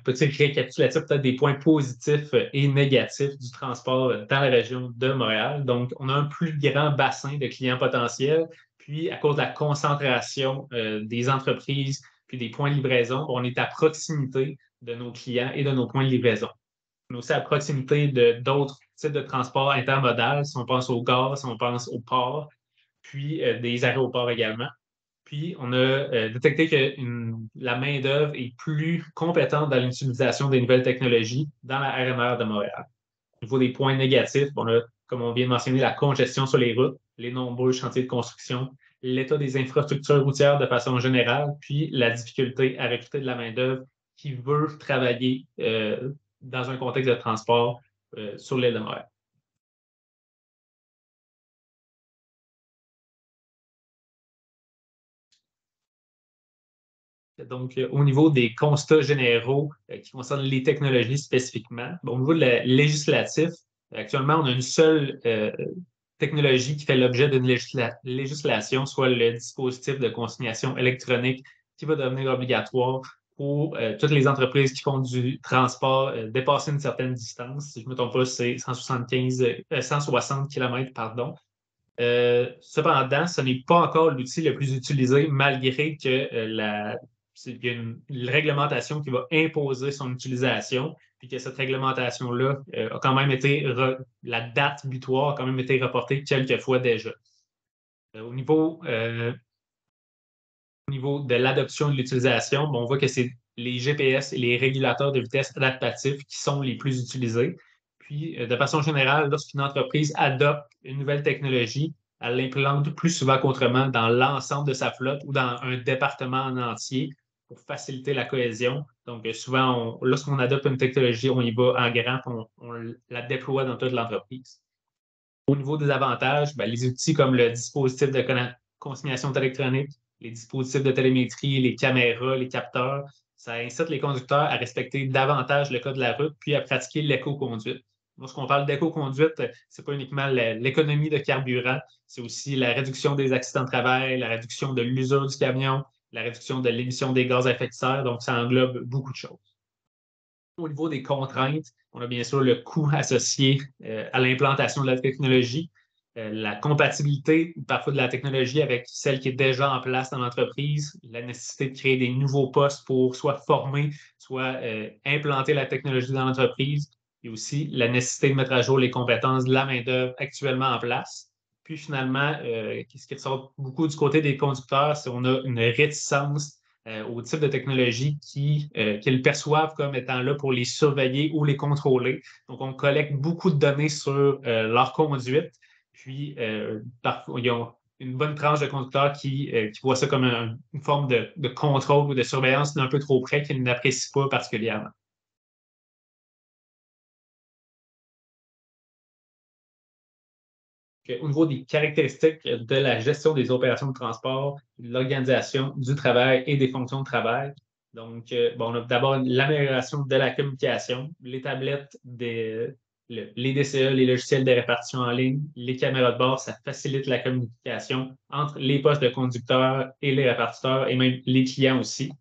petit récapitulatif peut-être des points positifs et négatifs du transport dans la région de Montréal. Donc, on a un plus grand bassin de clients potentiels, puis à cause de la concentration des entreprises puis des points de livraison, on est à proximité de nos clients et de nos points de livraison. On est aussi à proximité d'autres types de transports intermodal, si on pense au gaz, si on pense au port, puis des aéroports également. Puis, on a détecté que la main-d'œuvre est plus compétente dans l'utilisation des nouvelles technologies dans la RMR de Montréal. Au niveau des points négatifs, on a, comme on vient de mentionner, la congestion sur les routes, les nombreux chantiers de construction, l'état des infrastructures routières de façon générale, puis la difficulté à recruter de la main-d'œuvre qui veut travailler dans un contexte de transport sur l'île de Montréal. Donc, au niveau des constats généraux qui concernent les technologies spécifiquement, au niveau législatif, actuellement, on a une seule technologie qui fait l'objet d'une législation, soit le dispositif de consignation électronique qui va devenir obligatoire pour toutes les entreprises qui font du transport dépasser une certaine distance. Si je ne me trompe pas, c'est 160 km, pardon. Cependant, ce n'est pas encore l'outil le plus utilisé, malgré que il y a une réglementation qui va imposer son utilisation, puis que cette réglementation-là a quand même été, la date butoir a quand même été reportée quelques fois déjà. Au niveau de l'adoption de l'utilisation, on voit que c'est les GPS et les régulateurs de vitesse adaptatifs qui sont les plus utilisés. Puis, de façon générale, lorsqu'une entreprise adopte une nouvelle technologie, elle l'implante plus souvent qu'autrement dans l'ensemble de sa flotte ou dans un département en entier pour faciliter la cohésion. Donc, souvent, lorsqu'on adopte une technologie, on y va en grand, on la déploie dans toute l'entreprise. Au niveau des avantages, les outils comme le dispositif de consignation électronique, les dispositifs de télémétrie, les caméras, les capteurs, ça incite les conducteurs à respecter davantage le code de la route puis à pratiquer l'éco-conduite. Lorsqu'on parle d'éco-conduite, ce n'est pas uniquement l'économie de carburant, c'est aussi la réduction des accidents de travail, la réduction de l'usure du camion, la réduction de l'émission des gaz à effet de serre. Donc, ça englobe beaucoup de choses. Au niveau des contraintes, on a bien sûr le coût associé à l'implantation de la technologie, la compatibilité parfois de la technologie avec celle qui est déjà en place dans l'entreprise, la nécessité de créer des nouveaux postes pour soit former, soit implanter la technologie dans l'entreprise, et aussi la nécessité de mettre à jour les compétences de la main-d'œuvre actuellement en place. Puis finalement, ce qui ressort beaucoup du côté des conducteurs, c'est qu'on a une réticence au type de technologie qu'ils perçoivent comme étant là pour les surveiller ou les contrôler. Donc, on collecte beaucoup de données sur leur conduite. Puis, parfois, ils ont une bonne tranche de conducteurs qui voient ça comme une forme de contrôle ou de surveillance d'un peu trop près qu'ils n'apprécient pas particulièrement. Au niveau des caractéristiques de la gestion des opérations de transport, de l'organisation du travail et des fonctions de travail. Donc, on a d'abord l'amélioration de la communication, les tablettes, les DCE, les logiciels de répartition en ligne, les caméras de bord, ça facilite la communication entre les postes de conducteurs et les répartiteurs et même les clients aussi.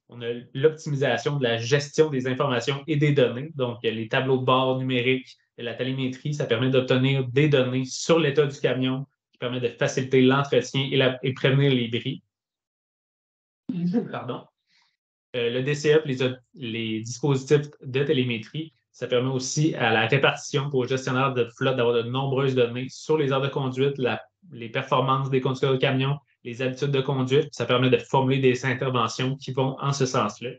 On a l'optimisation de la gestion des informations et des données. Donc, les tableaux de bord numériques et la télémétrie, ça permet d'obtenir des données sur l'état du camion, qui permet de faciliter l'entretien et prévenir les bris. Pardon. Le DCE, les dispositifs de télémétrie, ça permet aussi à la répartition pour le gestionnaire de flotte d'avoir de nombreuses données sur les heures de conduite, les performances des conducteurs de camions, les habitudes de conduite. Ça permet de formuler des interventions qui vont en ce sens-là.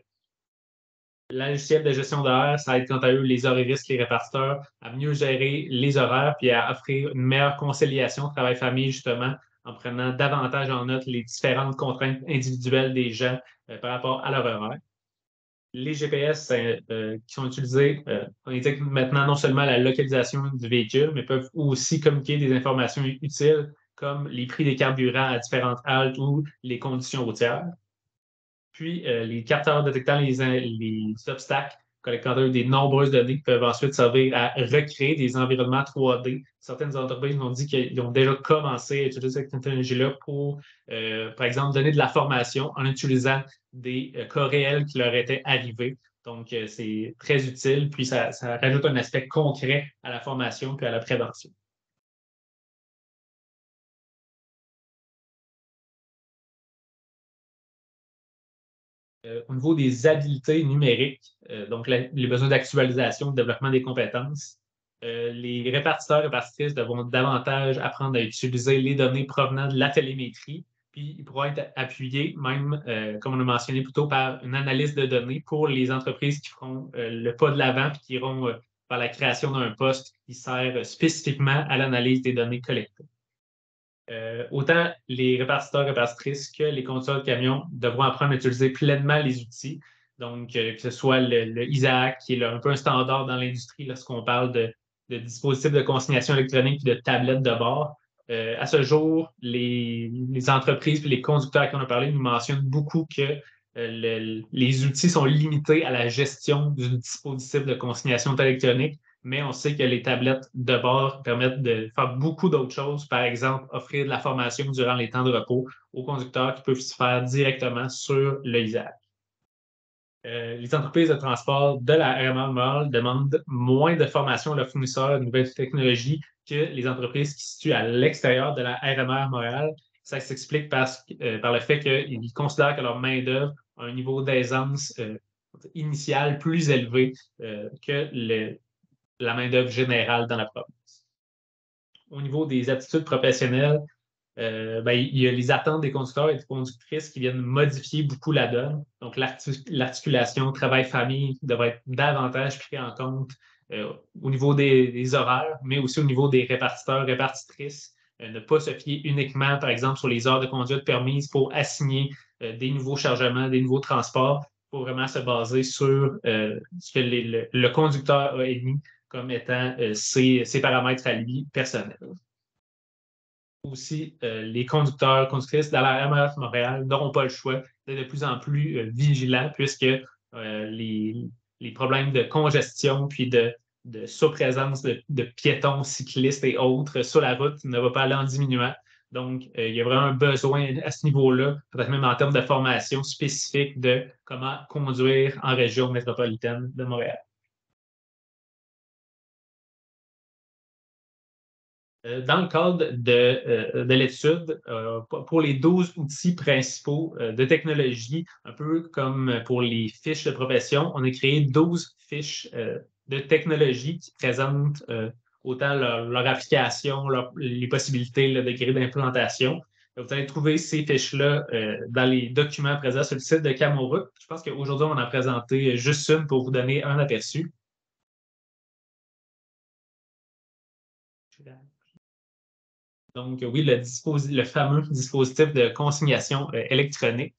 Le logiciel de gestion d'horaire, ça aide quant à eux les horaires, les répartiteurs, à mieux gérer les horaires puis à offrir une meilleure conciliation travail-famille, justement, en prenant davantage en note les différentes contraintes individuelles des gens par rapport à leur horaire. Les GPS qui sont utilisés, on indique maintenant non seulement la localisation du véhicule, mais peuvent aussi communiquer des informations utiles comme les prix des carburants à différentes haltes ou les conditions routières. Puis, les capteurs détectant les obstacles, collectant des nombreuses données qui peuvent ensuite servir à recréer des environnements 3D. Certaines entreprises m'ont dit qu'ils ont déjà commencé à utiliser cette technologie-là pour, par exemple, donner de la formation en utilisant des cas réels qui leur étaient arrivés. Donc, c'est très utile, puis ça rajoute un aspect concret à la formation puis à la prévention. Au niveau des habiletés numériques, donc les besoins d'actualisation, de développement des compétences, les répartiteurs et répartitrices devront davantage apprendre à utiliser les données provenant de la télémétrie, puis ils pourront être appuyés, même, comme on a mentionné plus tôt, par une analyse de données pour les entreprises qui feront le pas de l'avant puis qui iront vers la création d'un poste qui sert spécifiquement à l'analyse des données collectées. Autant les répartiteurs et répartitrices que les conducteurs de camions devront apprendre à utiliser pleinement les outils. Donc, que ce soit le ISAAC, qui est un peu un standard dans l'industrie lorsqu'on parle de dispositifs de consignation électronique et de tablettes de bord. À ce jour, les entreprises et les conducteurs à qui on a parlé nous mentionnent beaucoup que les outils sont limités à la gestion du dispositif de consignation électronique, mais on sait que les tablettes de bord permettent de faire beaucoup d'autres choses. Par exemple, offrir de la formation durant les temps de repos aux conducteurs qui peuvent se faire directement sur le ISAC. Les entreprises de transport de la RMA Montréal demandent moins de formation à leurs fournisseurs de nouvelles technologies que les entreprises qui se situent à l'extérieur de la RMR Montréal. Ça s'explique par le fait qu'ils considèrent que leur main-d'œuvre a un niveau d'aisance initial plus élevé que la main-d'œuvre générale dans la province. Au niveau des aptitudes professionnelles, il y a les attentes des conducteurs et des conductrices qui viennent modifier beaucoup la donne. Donc, l'articulation travail-famille devrait être davantage pris en compte au niveau des horaires, mais aussi au niveau des répartiteurs, répartitrices. Ne pas se fier uniquement, par exemple, sur les heures de conduite permises pour assigner des nouveaux chargements, des nouveaux transports. Il faut vraiment se baser sur ce que le conducteur a émis comme étant ses paramètres à lui personnels. Aussi, les conducteurs, conductrices de la RMF Montréal n'auront pas le choix d'être de plus en plus vigilants puisque les problèmes de congestion puis de surprésence de piétons, cyclistes et autres sur la route ne va pas aller en diminuant. Donc, il y a vraiment un besoin à ce niveau-là, peut-être même en termes de formation spécifique de comment conduire en région métropolitaine de Montréal. Dans le cadre de l'étude, pour les 12 outils principaux de technologie, un peu comme pour les fiches de profession, on a créé 12 fiches de technologie qui présentent autant leur application, les possibilités, le degré d'implantation. Vous allez trouver ces fiches-là dans les documents présents sur le site de Camoroute. Je pense qu'aujourd'hui, on en a présenté juste une pour vous donner un aperçu. Donc, oui, le fameux dispositif de consignation électronique.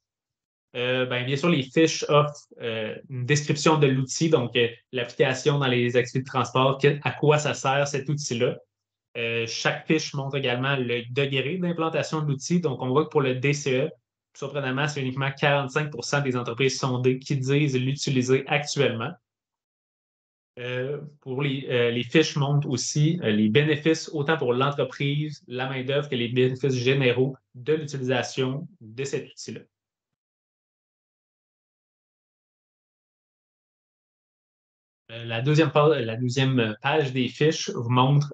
Bien sûr, les fiches offrent une description de l'outil, donc l'application dans les activités de transport, à quoi ça sert cet outil-là. Chaque fiche montre également le degré d'implantation de l'outil. Donc, on voit que pour le DCE, surprenamment, c'est uniquement 45% des entreprises sondées qui disent l'utiliser actuellement. Pour les fiches montrent aussi les bénéfices autant pour l'entreprise, la main-d'œuvre que les bénéfices généraux de l'utilisation de cet outil-là. La deuxième page des fiches vous montre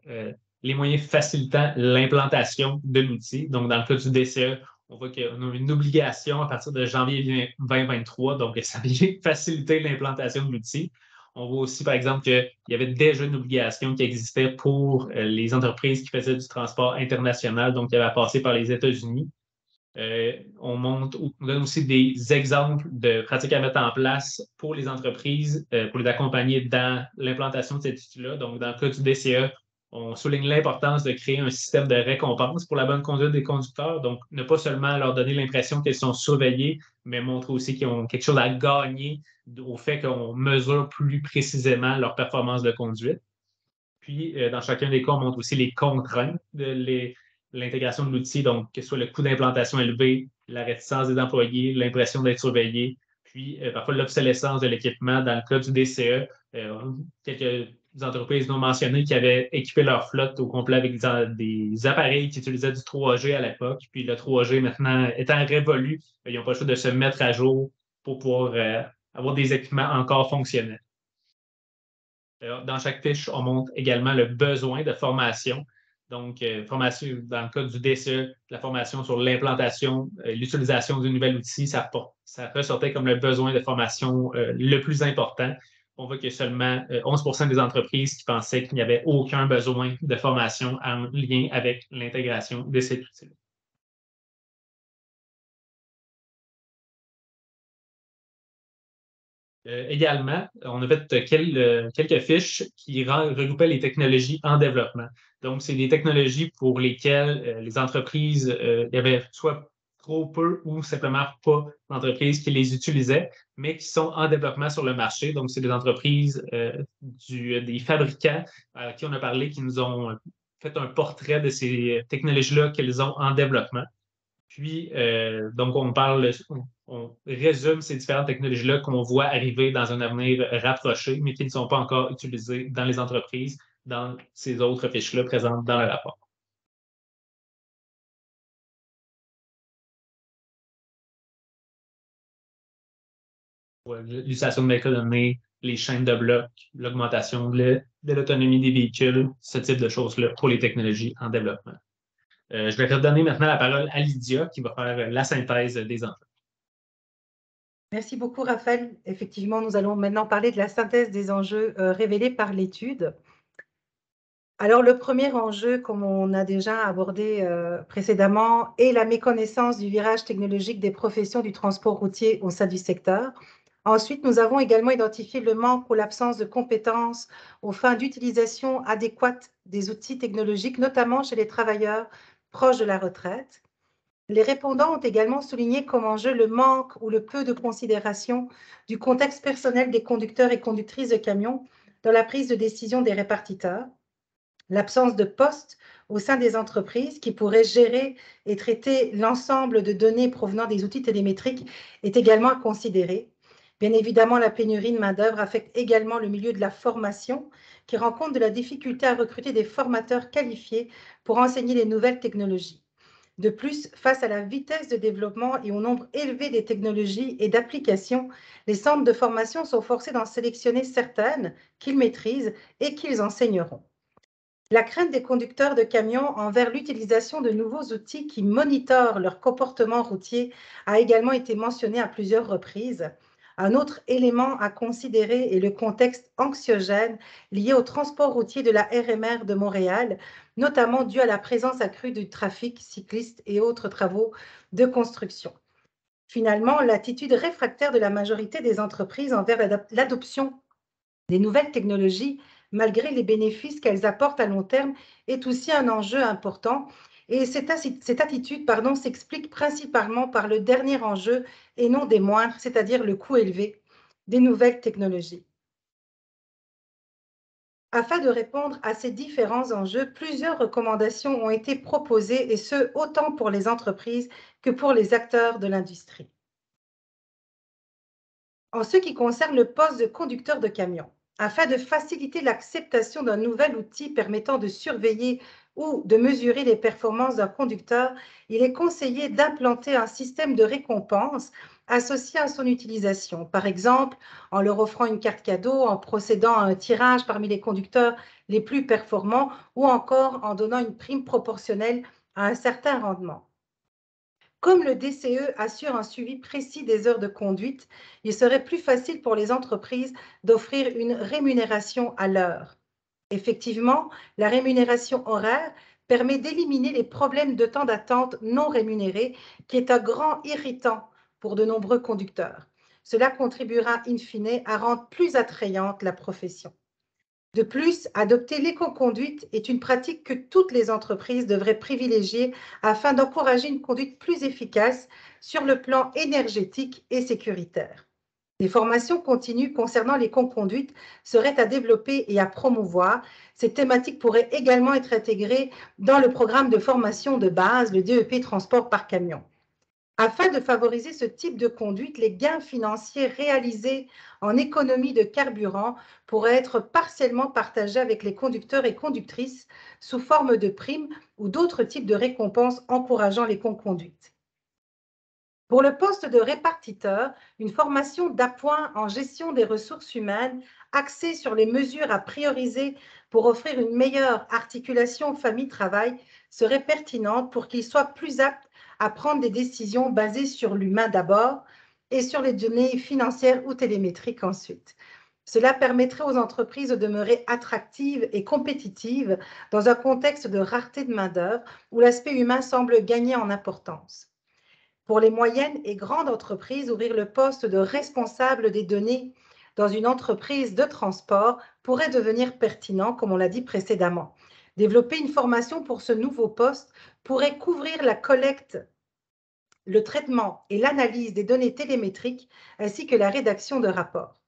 les moyens facilitant l'implantation de l'outil. Donc, dans le cas du DCE, on voit qu'on a une obligation à partir de janvier 2023, donc ça vient faciliter l'implantation de l'outil. On voit aussi, par exemple, qu'il y avait déjà une obligation qui existait pour les entreprises qui faisaient du transport international, donc qui avaient passé par les États-Unis. On donne aussi des exemples de pratiques à mettre en place pour les entreprises, pour les accompagner dans l'implantation de cet outil-là. Donc, dans le cas du DCE, on souligne l'importance de créer un système de récompense pour la bonne conduite des conducteurs. Donc, ne pas seulement leur donner l'impression qu'ils sont surveillés, mais montrer aussi qu'ils ont quelque chose à gagner au fait qu'on mesure plus précisément leur performance de conduite. Puis, dans chacun des cas, on montre aussi les contraintes de l'intégration de l'outil, donc que ce soit le coût d'implantation élevé, la réticence des employés, l'impression d'être surveillé, puis parfois l'obsolescence de l'équipement. Dans le cas du DCE, quelques entreprises non mentionnées qui avaient équipé leur flotte au complet avec des appareils qui utilisaient du 3G à l'époque, puis le 3G maintenant étant révolu, ils n'ont pas le choix de se mettre à jour pour pouvoir avoir des équipements encore fonctionnels. Dans chaque fiche, on montre également le besoin de formation. Donc, formation, dans le cas du DCE, la formation sur l'implantation, l'utilisation du nouvel outil, ça ressortait comme le besoin de formation le plus important. On voit qu'il y a seulement 11 des entreprises qui pensaient qu'il n'y avait aucun besoin de formation en lien avec l'intégration de cet outil. Également, on a fait quelques fiches qui regroupaient les technologies en développement. Donc, c'est des technologies pour lesquelles les entreprises, il y avait soit trop peu ou simplement pas d'entreprises qui les utilisaient, mais qui sont en développement sur le marché. Donc, c'est des entreprises, des fabricants à qui on a parlé, qui nous ont fait un portrait de ces technologies-là qu'elles ont en développement. Puis, donc, on résume ces différentes technologies-là qu'on voit arriver dans un avenir rapproché, mais qui ne sont pas encore utilisées dans les entreprises, dans ces autres fiches-là présentes dans le rapport. L'utilisation de métadonnées, les chaînes de blocs, l'augmentation de l'autonomie des véhicules, ce type de choses-là pour les technologies en développement. Je vais redonner maintenant la parole à Lydia qui va faire la synthèse des enjeux. Merci beaucoup, Raphaël. Effectivement, nous allons maintenant parler de la synthèse des enjeux révélés par l'étude. Alors, le premier enjeu, comme on a déjà abordé précédemment, est la méconnaissance du virage technologique des professions du transport routier au sein du secteur. Ensuite, nous avons également identifié le manque ou l'absence de compétences aux fins d'utilisation adéquate des outils technologiques, notamment chez les travailleurs proches de la retraite. Les répondants ont également souligné comme enjeu le manque ou le peu de considération du contexte personnel des conducteurs et conductrices de camions dans la prise de décision des répartiteurs. L'absence de postes au sein des entreprises qui pourraient gérer et traiter l'ensemble de données provenant des outils télémétriques est également à considérer. Bien évidemment, la pénurie de main-d'œuvre affecte également le milieu de la formation qui rend compte de la difficulté à recruter des formateurs qualifiés pour enseigner les nouvelles technologies. De plus, face à la vitesse de développement et au nombre élevé des technologies et d'applications, les centres de formation sont forcés d'en sélectionner certaines qu'ils maîtrisent et qu'ils enseigneront. La crainte des conducteurs de camions envers l'utilisation de nouveaux outils qui monitorent leur comportement routier a également été mentionnée à plusieurs reprises. Un autre élément à considérer est le contexte anxiogène lié au transport routier de la RMR de Montréal, notamment dû à la présence accrue du trafic cycliste et autres travaux de construction. Finalement, l'attitude réfractaire de la majorité des entreprises envers l'adoption des nouvelles technologies, malgré les bénéfices qu'elles apportent à long terme, est aussi un enjeu important. Et cette attitude s'explique principalement par le dernier enjeu, et non des moindres, c'est-à-dire le coût élevé des nouvelles technologies. Afin de répondre à ces différents enjeux, plusieurs recommandations ont été proposées, et ce, autant pour les entreprises que pour les acteurs de l'industrie. En ce qui concerne le poste de conducteur de camion, afin de faciliter l'acceptation d'un nouvel outil permettant de surveiller ou de mesurer les performances d'un conducteur, il est conseillé d'implanter un système de récompense associé à son utilisation. Par exemple, en leur offrant une carte cadeau, en procédant à un tirage parmi les conducteurs les plus performants ou encore en donnant une prime proportionnelle à un certain rendement. Comme le DCE assure un suivi précis des heures de conduite, il serait plus facile pour les entreprises d'offrir une rémunération à l'heure. Effectivement, la rémunération horaire permet d'éliminer les problèmes de temps d'attente non rémunérés, qui est un grand irritant pour de nombreux conducteurs. Cela contribuera in fine à rendre plus attrayante la profession. De plus, adopter l'éco-conduite est une pratique que toutes les entreprises devraient privilégier afin d'encourager une conduite plus efficace sur le plan énergétique et sécuritaire. Des formations continues concernant l'éco-conduite seraient à développer et à promouvoir. Ces thématiques pourraient également être intégrées dans le programme de formation de base, le DEP transport par camion. Afin de favoriser ce type de conduite, les gains financiers réalisés en économie de carburant pourraient être partiellement partagés avec les conducteurs et conductrices sous forme de primes ou d'autres types de récompenses encourageant l'éco-conduite. Pour le poste de répartiteur, une formation d'appoint en gestion des ressources humaines axée sur les mesures à prioriser pour offrir une meilleure articulation famille-travail serait pertinente pour qu'il soit plus apte à prendre des décisions basées sur l'humain d'abord et sur les données financières ou télémétriques ensuite. Cela permettrait aux entreprises de demeurer attractives et compétitives dans un contexte de rareté de main-d'œuvre où l'aspect humain semble gagner en importance. Pour les moyennes et grandes entreprises, ouvrir le poste de responsable des données dans une entreprise de transport pourrait devenir pertinent, comme on l'a dit précédemment. Développer une formation pour ce nouveau poste pourrait couvrir la collecte, le traitement et l'analyse des données télémétriques, ainsi que la rédaction de rapports.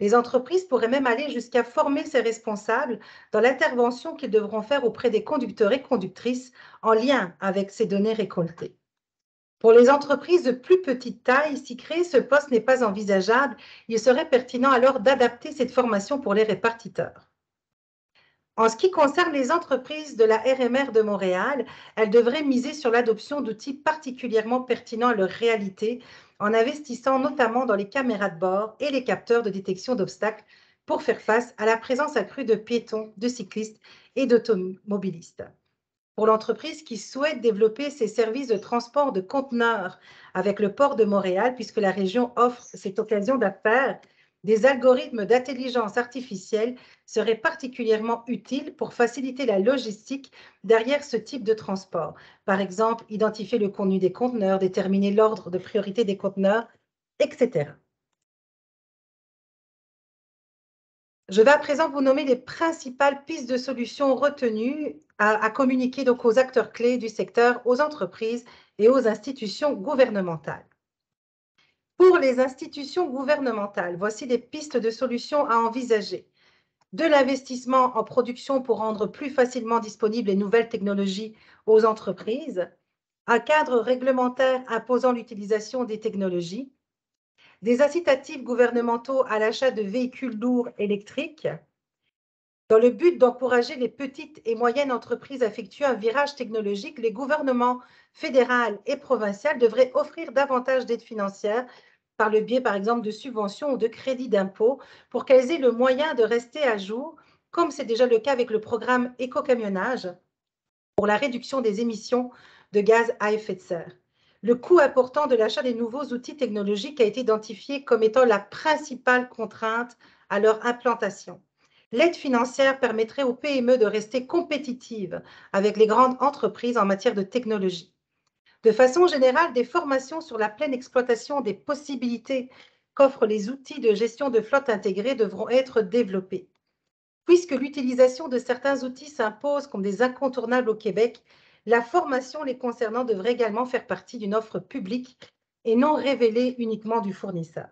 Les entreprises pourraient même aller jusqu'à former ces responsables dans l'intervention qu'ils devront faire auprès des conducteurs et conductrices en lien avec ces données récoltées. Pour les entreprises de plus petite taille, si créer ce poste n'est pas envisageable, il serait pertinent alors d'adapter cette formation pour les répartiteurs. En ce qui concerne les entreprises de la RMR de Montréal, elles devraient miser sur l'adoption d'outils particulièrement pertinents à leur réalité, en investissant notamment dans les caméras de bord et les capteurs de détection d'obstacles pour faire face à la présence accrue de piétons, de cyclistes et d'automobilistes. Pour l'entreprise qui souhaite développer ses services de transport de conteneurs avec le port de Montréal, puisque la région offre cette occasion d'affaires, des algorithmes d'intelligence artificielle seraient particulièrement utiles pour faciliter la logistique derrière ce type de transport. Par exemple, identifier le contenu des conteneurs, déterminer l'ordre de priorité des conteneurs, etc. Je vais à présent vous nommer les principales pistes de solutions retenues à communiquer donc aux acteurs clés du secteur, aux entreprises et aux institutions gouvernementales. Pour les institutions gouvernementales, voici des pistes de solutions à envisager. De l'investissement en production pour rendre plus facilement disponibles les nouvelles technologies aux entreprises, un cadre réglementaire imposant l'utilisation des technologies, des incitatifs gouvernementaux à l'achat de véhicules lourds électriques. Dans le but d'encourager les petites et moyennes entreprises à effectuer un virage technologique, les gouvernements fédéral et provincial devraient offrir davantage d'aides financières par le biais, par exemple, de subventions ou de crédits d'impôt pour qu'elles aient le moyen de rester à jour, comme c'est déjà le cas avec le programme éco-camionnage pour la réduction des émissions de gaz à effet de serre. Le coût important de l'achat des nouveaux outils technologiques a été identifié comme étant la principale contrainte à leur implantation. L'aide financière permettrait aux PME de rester compétitives avec les grandes entreprises en matière de technologie. De façon générale, des formations sur la pleine exploitation des possibilités qu'offrent les outils de gestion de flotte intégrée devront être développées. Puisque l'utilisation de certains outils s'impose comme des incontournables au Québec, la formation les concernant devrait également faire partie d'une offre publique et non révélée uniquement du fournisseur.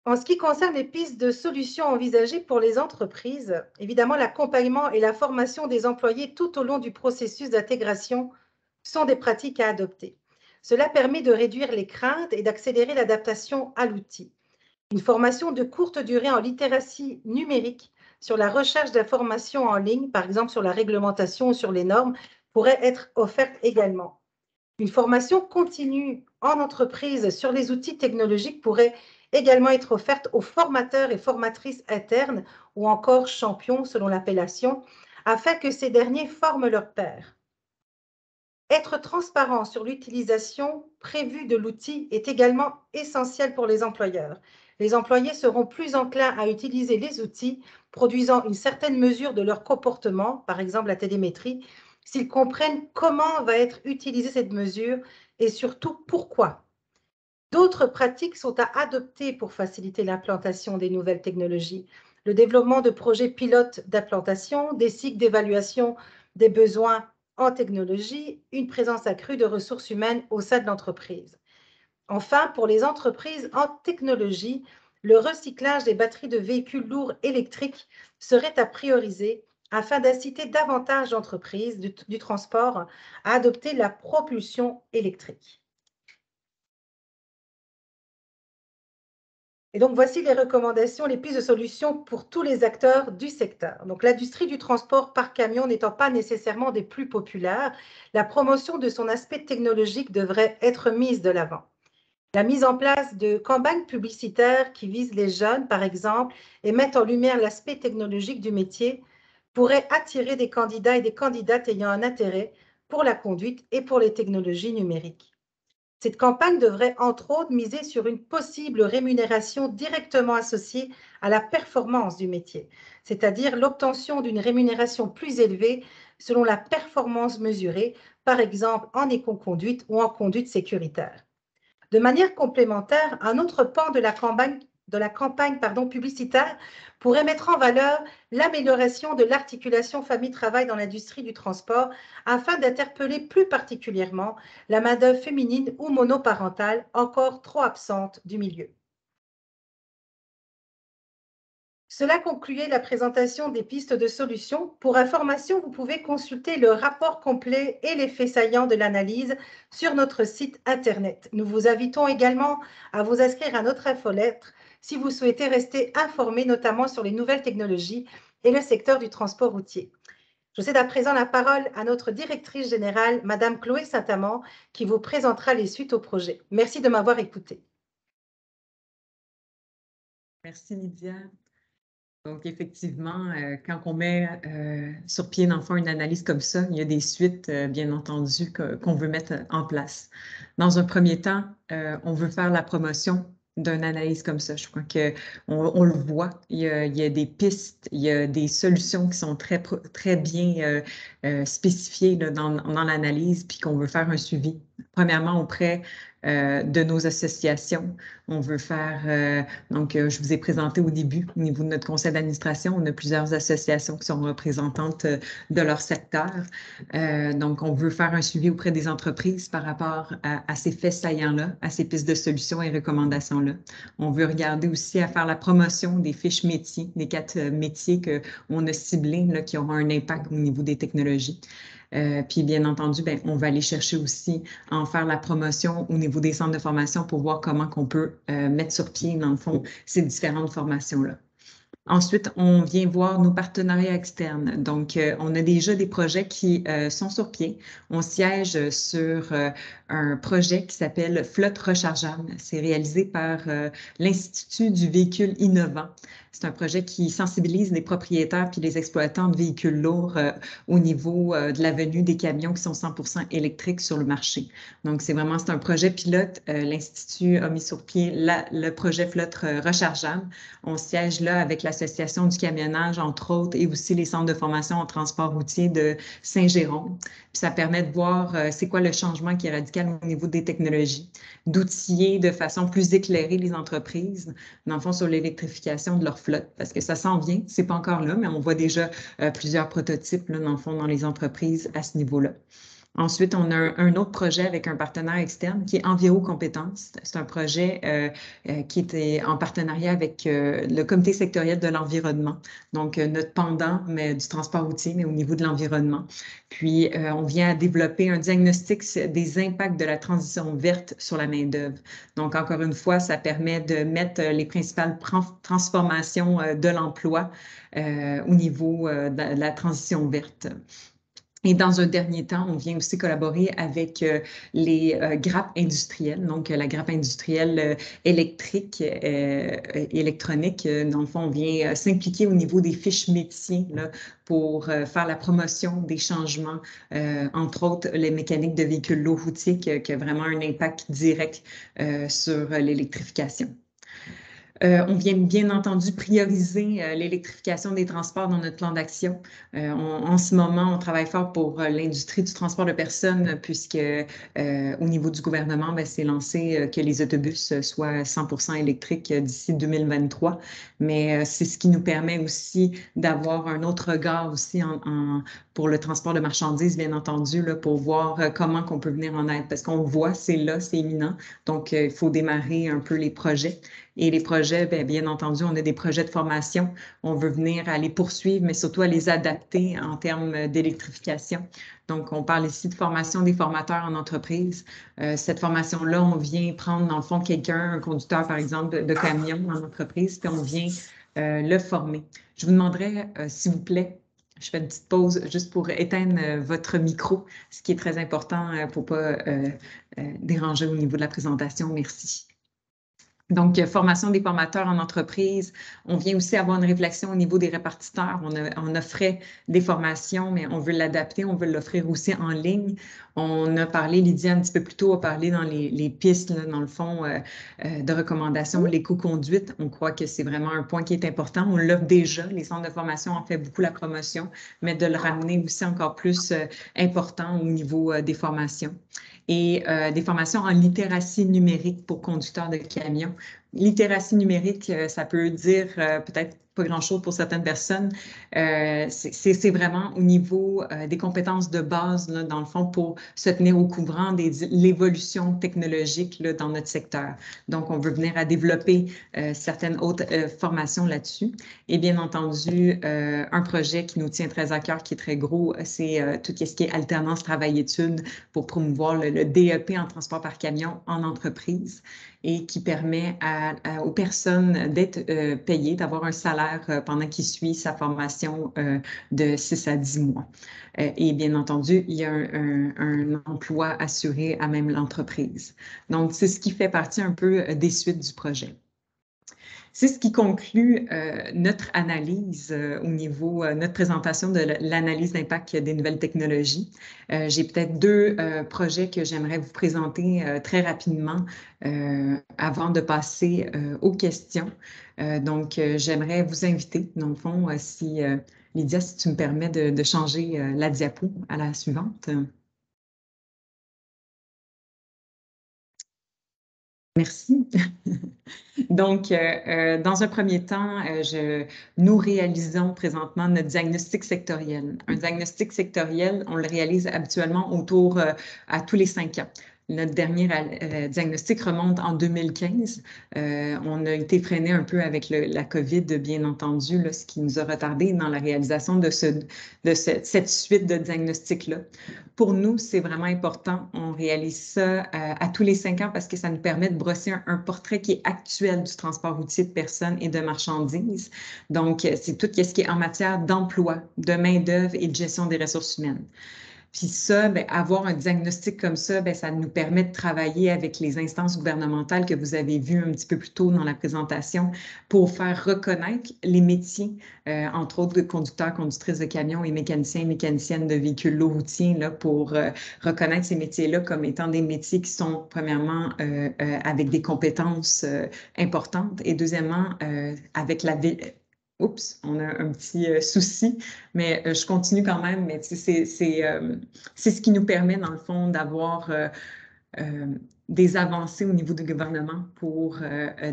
En ce qui concerne les pistes de solutions envisagées pour les entreprises, évidemment, l'accompagnement et la formation des employés tout au long du processus d'intégration sont des pratiques à adopter. Cela permet de réduire les craintes et d'accélérer l'adaptation à l'outil. Une formation de courte durée en littératie numérique sur la recherche d'informations en ligne, par exemple sur la réglementation ou sur les normes, pourrait être offerte également. Une formation continue en entreprise sur les outils technologiques pourrait également être offerte aux formateurs et formatrices internes ou encore champions selon l'appellation, afin que ces derniers forment leurs pairs. Être transparent sur l'utilisation prévue de l'outil est également essentiel pour les employeurs. Les employés seront plus enclins à utiliser les outils produisant une certaine mesure de leur comportement, par exemple la télémétrie, s'ils comprennent comment va être utilisée cette mesure et surtout pourquoi. D'autres pratiques sont à adopter pour faciliter l'implantation des nouvelles technologies. Le développement de projets pilotes d'implantation, des cycles d'évaluation des besoins en technologie, une présence accrue de ressources humaines au sein de l'entreprise. Enfin, pour les entreprises en technologie, le recyclage des batteries de véhicules lourds électriques serait à prioriser afin d'inciter davantage d'entreprises du transport à adopter la propulsion électrique. Et donc, voici les recommandations, les pistes de solutions pour tous les acteurs du secteur. Donc, l'industrie du transport par camion n'étant pas nécessairement des plus populaires, la promotion de son aspect technologique devrait être mise de l'avant. La mise en place de campagnes publicitaires qui visent les jeunes, par exemple, et mettent en lumière l'aspect technologique du métier pourrait attirer des candidats et des candidates ayant un intérêt pour la conduite et pour les technologies numériques. Cette campagne devrait, entre autres, miser sur une possible rémunération directement associée à la performance du métier, c'est-à-dire l'obtention d'une rémunération plus élevée selon la performance mesurée, par exemple en éco-conduite ou en conduite sécuritaire. De manière complémentaire, un autre pan de la campagne publicitaire pourrait mettre en valeur l'amélioration de l'articulation famille-travail dans l'industrie du transport afin d'interpeller plus particulièrement la main-d'œuvre féminine ou monoparentale encore trop absente du milieu. Cela concluait la présentation des pistes de solutions. Pour information, vous pouvez consulter le rapport complet et les faits saillants de l'analyse sur notre site Internet. Nous vous invitons également à vous inscrire à notre infolettre si vous souhaitez rester informé, notamment sur les nouvelles technologies et le secteur du transport routier. Je cède à présent la parole à notre directrice générale, Madame Chloé Saint-Amand, qui vous présentera les suites au projet. Merci de m'avoir écouté. Merci, Lydia. Donc, effectivement, quand on met sur pied, dans le fond, une analyse comme ça, il y a des suites, bien entendu, qu'on veut mettre en place. Dans un premier temps, on veut faire la promotion d'une analyse comme ça. Je crois qu'on le voit, il y a des pistes, il y a des solutions qui sont très, très bien spécifiées là, dans l'analyse, puis qu'on veut faire un suivi. Premièrement, auprès de nos associations. On veut faire, donc je vous ai présenté au début, au niveau de notre conseil d'administration, on a plusieurs associations qui sont représentantes de leur secteur. Donc, on veut faire un suivi auprès des entreprises par rapport à ces faits saillants-là, à ces pistes de solutions et recommandations-là. On veut regarder aussi à faire la promotion des fiches métiers, des 4 métiers qu'on a ciblés, là, qui auront un impact au niveau des technologies. Puis, bien entendu, ben, on va aller chercher aussi à en faire la promotion au niveau des centres de formation pour voir comment on peut mettre sur pied, dans le fond, ces différentes formations-là. Ensuite, on vient voir nos partenariats externes. Donc, on a déjà des projets qui sont sur pied. On siège sur un projet qui s'appelle Flotte rechargeable. C'est réalisé par l'Institut du véhicule innovant. C'est un projet qui sensibilise les propriétaires puis les exploitants de véhicules lourds au niveau de la venue des camions qui sont 100% électriques sur le marché. Donc, c'est un projet pilote. L'Institut a mis sur pied le projet Flotte rechargeable. On siège là avec l'Association du camionnage, entre autres, et aussi les centres de formation en transport routier de Saint-Jérôme. Puis ça permet de voir c'est quoi le changement qui est radical au niveau des technologies, d'outiller de façon plus éclairée les entreprises, dans le fond, sur l'électrification de leur flotte, parce que ça s'en vient, c'est pas encore là, mais on voit déjà plusieurs prototypes, là, dans le fond, dans les entreprises à ce niveau-là. Ensuite, on a un autre projet avec un partenaire externe qui est Enviro Compétences. C'est un projet qui est en partenariat avec le comité sectoriel de l'environnement. Donc, notre pendant mais du transport routier, mais au niveau de l'environnement. Puis, on vient à développer un diagnostic des impacts de la transition verte sur la main-d'œuvre. Donc, encore une fois, ça permet de mettre les principales transformations de l'emploi au niveau de la transition verte. Et dans un dernier temps, on vient aussi collaborer avec les grappes industrielles, donc la grappe industrielle électrique, électronique. Dans le fond, on vient s'impliquer au niveau des fiches métiers là, pour faire la promotion des changements, entre autres les mécaniques de véhicules lourds routiers qui a vraiment un impact direct sur l'électrification. On vient bien entendu prioriser l'électrification des transports dans notre plan d'action. En ce moment, on travaille fort pour l'industrie du transport de personnes puisque au niveau du gouvernement, c'est lancé que les autobus soient 100% électriques d'ici 2023. Mais c'est ce qui nous permet aussi d'avoir un autre regard aussi pour le transport de marchandises, bien entendu, là, pour voir comment on peut venir en aide. Parce qu'on voit, c'est là, c'est imminent. Donc, il faut démarrer un peu les projets. Et les projets, bien entendu, on a des projets de formation. On veut venir à les poursuivre, mais surtout à les adapter en termes d'électrification. Donc, on parle ici de formation des formateurs en entreprise. Cette formation-là, on vient prendre, dans le fond, quelqu'un, un conducteur, par exemple, de camion en entreprise, puis on vient le former. Je vous demanderais, s'il vous plaît, je fais une petite pause juste pour éteindre votre micro, ce qui est très important pour ne pas déranger au niveau de la présentation. Merci. Donc, formation des formateurs en entreprise. On vient aussi avoir une réflexion au niveau des répartiteurs. On offrait des formations, mais on veut l'adapter, on veut l'offrir aussi en ligne. On a parlé, Lydia, un petit peu plus tôt, a parlé dans les pistes, là, dans le fond, de recommandations, l'éco-conduite. On croit que c'est vraiment un point qui est important. On l'offre déjà. Les centres de formation en fait beaucoup la promotion, mais de le ramener aussi encore plus important au niveau des formations. Et des formations en littératie numérique pour conducteurs de camions. Littératie numérique, ça peut dire peut-être pas grand-chose pour certaines personnes. C'est vraiment au niveau des compétences de base, là, dans le fond, pour se tenir au courant de l'évolution technologique là, dans notre secteur. Donc, on veut venir à développer certaines autres formations là-dessus. Et bien entendu, un projet qui nous tient très à cœur, qui est très gros, c'est tout ce qui est alternance travail-études pour promouvoir le DEP en transport par camion en entreprise et qui permet aux personnes d'être payées, d'avoir un salaire pendant qu'ils suivent sa formation de 6 à 10 mois. Et bien entendu, il y a un emploi assuré à même l'entreprise. Donc, c'est ce qui fait partie un peu des suites du projet. C'est ce qui conclut notre analyse au niveau, notre présentation de l'analyse d'impact des nouvelles technologies. J'ai peut-être deux projets que j'aimerais vous présenter très rapidement avant de passer aux questions. Donc, j'aimerais vous inviter, dans le fond, si Lydia, si tu me permets de changer la diapo à la suivante. Merci. Donc, dans un premier temps, nous réalisons présentement notre diagnostic sectoriel. Un diagnostic sectoriel, on le réalise habituellement autour à tous les 5 ans. Notre dernier diagnostic remonte en 2015. On a été freiné un peu avec la COVID, bien entendu, là, ce qui nous a retardé dans la réalisation de cette suite de diagnostics-là. Pour nous, c'est vraiment important. On réalise ça à tous les 5 ans parce que ça nous permet de brosser un portrait qui est actuel du transport routier de personnes et de marchandises. Donc, c'est tout ce qui est en matière d'emploi, de main-d'œuvre et de gestion des ressources humaines. Puis ça, avoir un diagnostic comme ça, ça nous permet de travailler avec les instances gouvernementales que vous avez vues un petit peu plus tôt dans la présentation pour faire reconnaître les métiers, entre autres de conducteurs, conductrices de camions et mécaniciens et mécaniciennes de véhicules lourds routiers, là, pour reconnaître ces métiers-là comme étant des métiers qui sont, premièrement, avec des compétences importantes et deuxièmement, avec la ville. Oups, on a un petit souci, mais je continue quand même. Mais c'est ce qui nous permet, dans le fond, d'avoir des avancées au niveau du gouvernement pour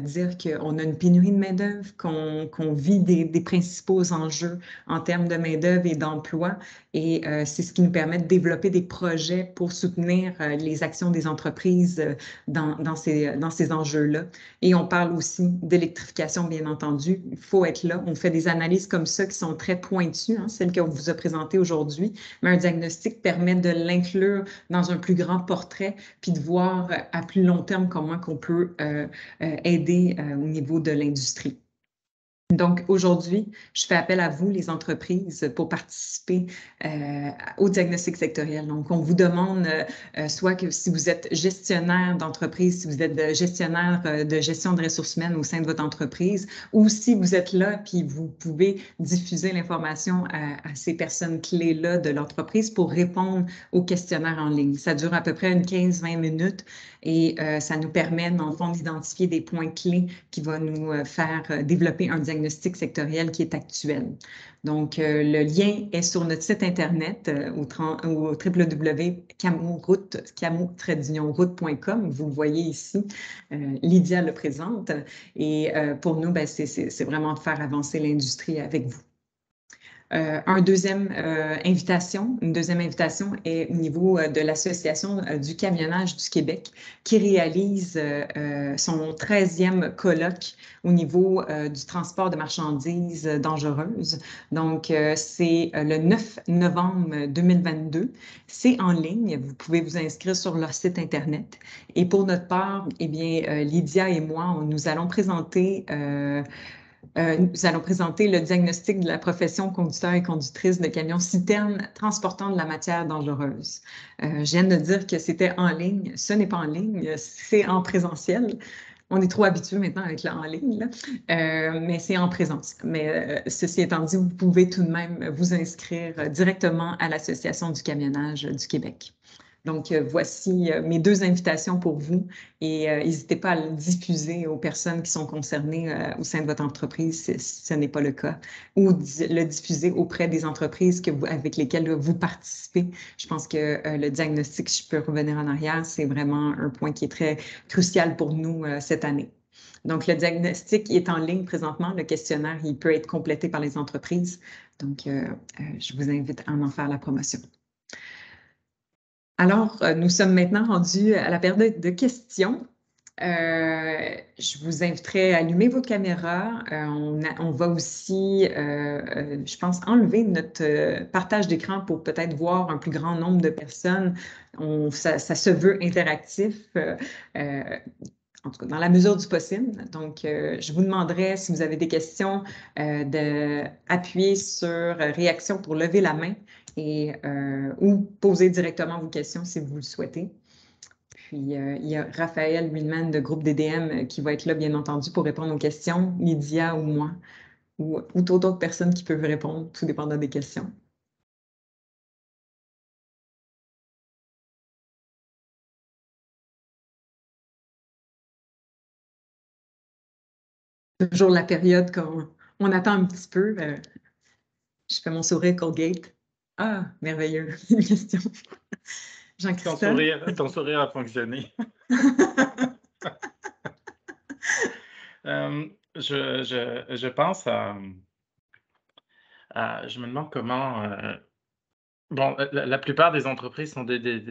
dire qu'on a une pénurie de main-d'œuvre, qu'on vit des principaux enjeux en termes de main-d'œuvre et d'emploi. Et c'est ce qui nous permet de développer des projets pour soutenir les actions des entreprises dans ces enjeux-là. Et on parle aussi d'électrification, bien entendu. Il faut être là. On fait des analyses comme ça qui sont très pointues, hein, celles qu'on vous a présentées aujourd'hui. Mais un diagnostic permet de l'inclure dans un plus grand portrait puis de voir à plus long terme comment on peut aider au niveau de l'industrie. Donc, aujourd'hui, je fais appel à vous, les entreprises, pour participer au diagnostic sectoriel. Donc, on vous demande soit que si vous êtes gestionnaire d'entreprise, si vous êtes gestionnaire de gestion de ressources humaines au sein de votre entreprise, ou si vous êtes là puis vous pouvez diffuser l'information à ces personnes clés-là de l'entreprise pour répondre aux questionnaires en ligne. Ça dure à peu près une 15-20 minutes et ça nous permet, dans le fond, d'identifier des points clés qui vont nous faire développer un diagnostic sectoriel qui est actuel. Donc, le lien est sur notre site Internet au www.camo-route.com. Vous le voyez ici, Lydia le présente. Et pour nous, ben, c'est vraiment de faire avancer l'industrie avec vous. Une deuxième invitation est au niveau de l'Association du camionnage du Québec qui réalise son 13e colloque au niveau du transport de marchandises dangereuses. Donc, c'est le 9 novembre 2022. C'est en ligne. Vous pouvez vous inscrire sur leur site Internet. Et pour notre part, eh bien, Lydia et moi, nous allons présenter le diagnostic de la profession conducteur et conductrice de camions citernes transportant de la matière dangereuse. Je viens de dire que c'était en ligne. Ce n'est pas en ligne, c'est en présentiel. On est trop habitué maintenant avec le en ligne, là. Mais c'est en présence. Mais ceci étant dit, vous pouvez tout de même vous inscrire directement à l'Association du camionnage du Québec. Donc, voici mes 2 invitations pour vous et n'hésitez pas à le diffuser aux personnes qui sont concernées au sein de votre entreprise si ce n'est pas le cas, ou le diffuser auprès des entreprises avec lesquelles vous participez. Je pense que le diagnostic, si je peux revenir en arrière, c'est vraiment un point qui est très crucial pour nous cette année. Donc, le diagnostic est en ligne présentement. Le questionnaire, il peut être complété par les entreprises. Donc, je vous invite à en faire la promotion. Alors, nous sommes maintenant rendus à la période de questions. Je vous inviterai à allumer vos caméras. On va aussi, je pense, enlever notre partage d'écran pour peut-être voir un plus grand nombre de personnes. Ça se veut interactif. En tout cas, dans la mesure du possible. Donc, je vous demanderai, si vous avez des questions, d'appuyer sur réaction pour lever la main ou poser directement vos questions si vous le souhaitez. Puis, il y a Raphaël Willman de groupe DDM qui va être là, bien entendu, pour répondre aux questions, Lydia ou moi, ou toute autre personne qui peut répondre, tout dépendant des questions. Toujours la période quand on attend un petit peu. Je fais mon sourire Colgate. Ah, merveilleux, une question. Jean-Christophe. Ton sourire a fonctionné. Je pense je me demande comment... bon, la plupart des entreprises sont des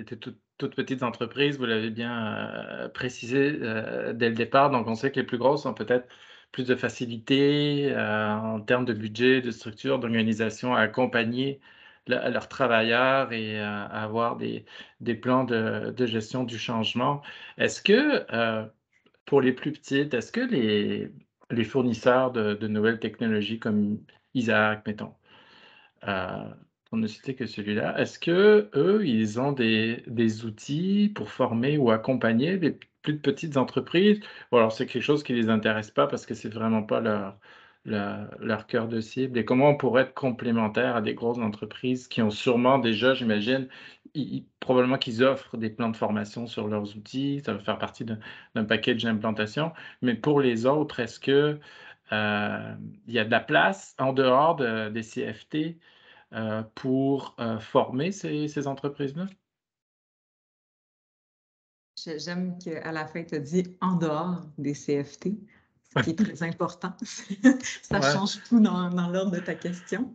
toutes petites entreprises, vous l'avez bien précisé dès le départ, donc on sait que les plus grosses ont peut-être plus de facilité en termes de budget, de structure, d'organisation à accompagner leurs travailleurs et à avoir des plans de gestion du changement. Est-ce que, pour les plus petites, est-ce que les fournisseurs de nouvelles technologies comme Isaac, mettons, pour ne citer que celui-là, est-ce que eux, ils ont des outils pour former ou accompagner les plus petites entreprises? Ou alors c'est quelque chose qui les intéresse pas parce que c'est vraiment pas leur cœur de cible? Et comment on pourrait être complémentaire à des grosses entreprises qui ont sûrement déjà, j'imagine, probablement qu'ils offrent des plans de formation sur leurs outils, ça va faire partie d'un package d'implantation. Mais pour les autres, est-ce que il y a de la place en dehors des CFT pour former ces entreprises-là? J'aime qu'à la fin, tu as dit « en dehors des CFT », ce qui est très important. Ça change tout dans l'ordre de ta question.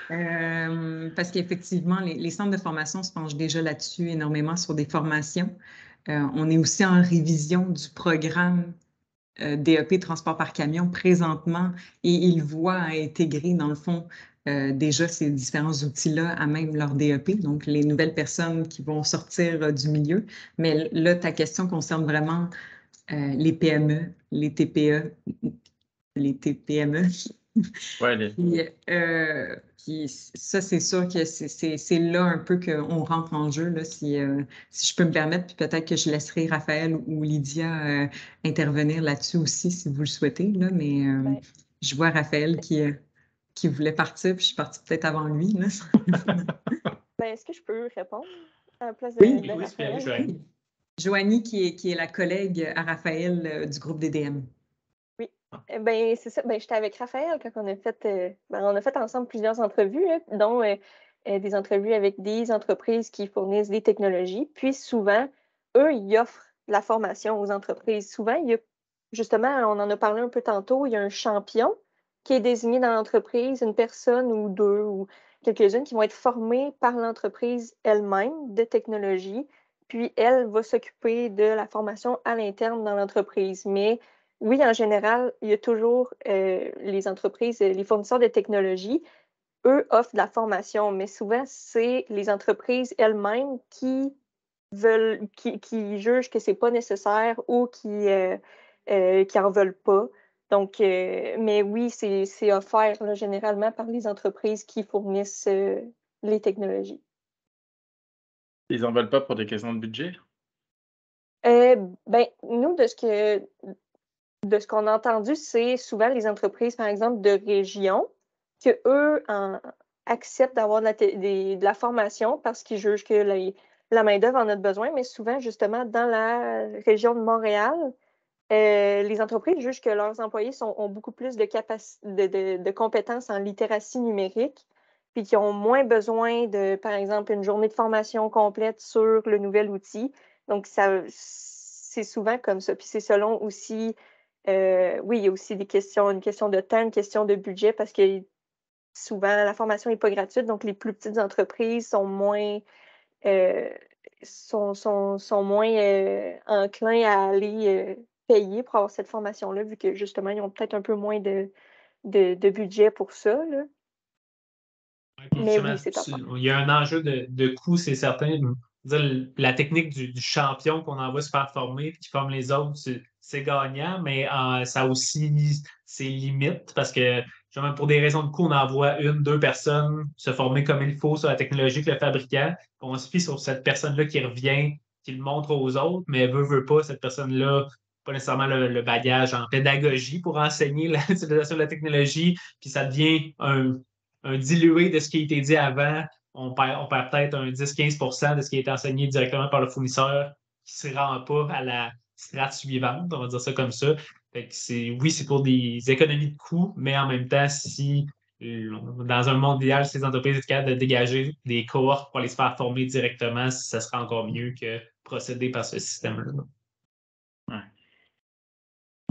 Parce qu'effectivement, les centres de formation se penchent déjà là-dessus énormément sur des formations. On est aussi en révision du programme DEP transport par camion présentement et ils voient intégrer dans le fond déjà ces différents outils-là à même leur DEP, donc les nouvelles personnes qui vont sortir du milieu. Mais là, ta question concerne vraiment les PME, les TPE, les TPME. Ouais, Puis ça, c'est sûr que c'est là un peu qu'on rentre en jeu, là, si je peux me permettre, puis peut-être que je laisserai Raphaël ou Lydia intervenir là-dessus aussi, si vous le souhaitez, là, mais Ben, je vois Raphaël qui voulait partir, puis je suis partie peut-être avant lui, là. est-ce que je peux répondre à la place Oui. de Oui, c'est bien, Raphaël? Joanne. Joanie, qui est la collègue à Raphaël du groupe DDM. Oui. C'est ça. J'étais avec Raphaël quand on a fait ensemble plusieurs entrevues, là, dont des entrevues avec des entreprises qui fournissent des technologies. Puis souvent, eux, ils offrent la formation aux entreprises. Souvent, justement, on en a parlé un peu tantôt, il y a un champion qui est désigné dans l'entreprise, une personne ou deux ou quelques-unes qui vont être formées par l'entreprise elle-même de technologie. Puis elle va s'occuper de la formation à l'interne dans l'entreprise. Mais oui, en général, il y a toujours les entreprises, les fournisseurs de technologie, eux offrent de la formation, mais souvent, c'est les entreprises elles-mêmes qui jugent que c'est pas nécessaire ou qui en veulent pas. Donc, mais oui, c'est offert là, généralement par les entreprises qui fournissent les technologies. ils n'en veulent pas pour des questions de budget? Nous, de ce qu'on a entendu, c'est souvent les entreprises, par exemple, de région, que eux acceptent d'avoir de la formation parce qu'ils jugent que la main-d'œuvre en a besoin, mais souvent, justement, dans la région de Montréal, les entreprises jugent que leurs employés ont beaucoup plus de compétences en littératie numérique, puis qui ont moins besoin de, par exemple, une journée de formation complète sur le nouvel outil. Donc, c'est souvent comme ça. Puis c'est selon aussi, oui, il y a aussi une question de temps, une question de budget, parce que souvent, la formation n'est pas gratuite, donc les plus petites entreprises sont moins, sont moins enclins à aller payer pour avoir cette formation-là, vu que justement, ils ont peut-être un peu moins de budget pour ça, là. Mais oui, c'est offert. Il y a un enjeu de coût, c'est certain. Je veux dire, la technique du champion qu'on envoie se faire former et qui forme les autres, c'est gagnant, mais ça a aussi ses limites parce que justement, pour des raisons de coût, on envoie une, deux personnes se former comme il faut sur la technologie que le fabricant. On se fie sur cette personne-là qui revient, qui le montre aux autres, mais veut pas, cette personne-là, pas nécessairement le bagage en pédagogie pour enseigner l'utilisation de la technologie, puis ça devient un dilué de ce qui a été dit avant. On perd peut-être un 10-15 de ce qui a été enseigné directement par le fournisseur qui ne se rend pas à la strate suivante, on va dire ça comme ça. Fait que oui, c'est pour des économies de coûts, mais en même temps, si dans un monde idéal, ces entreprises étaient capables de dégager des cohortes pour aller se faire former directement, ça serait encore mieux que procéder par ce système-là. Ouais.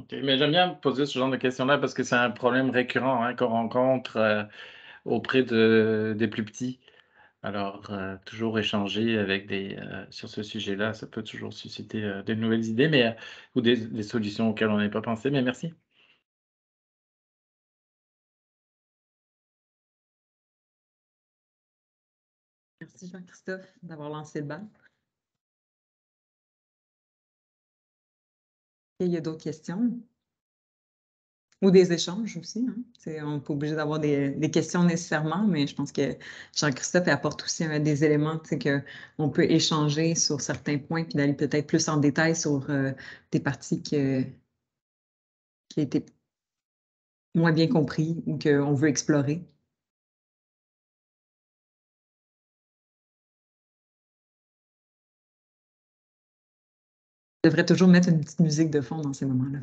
Okay. Mais j'aime bien poser ce genre de questions-là parce que c'est un problème récurrent qu'on rencontre auprès des plus petits. Alors, toujours échanger avec sur ce sujet-là, ça peut toujours susciter de nouvelles idées ou des solutions auxquelles on n'avait pas pensé. Mais merci. Merci Jean-Christophe d'avoir lancé le bal. Il y a d'autres questions? Ou des échanges aussi. Hein? On n'est pas obligé d'avoir des questions nécessairement, mais je pense que Jean-Christophe apporte aussi des éléments qu'on peut échanger sur certains points, puis d'aller peut-être plus en détail sur des parties qui étaient moins bien compris ou qu'on veut explorer. Je devrais toujours mettre une petite musique de fond dans ces moments-là.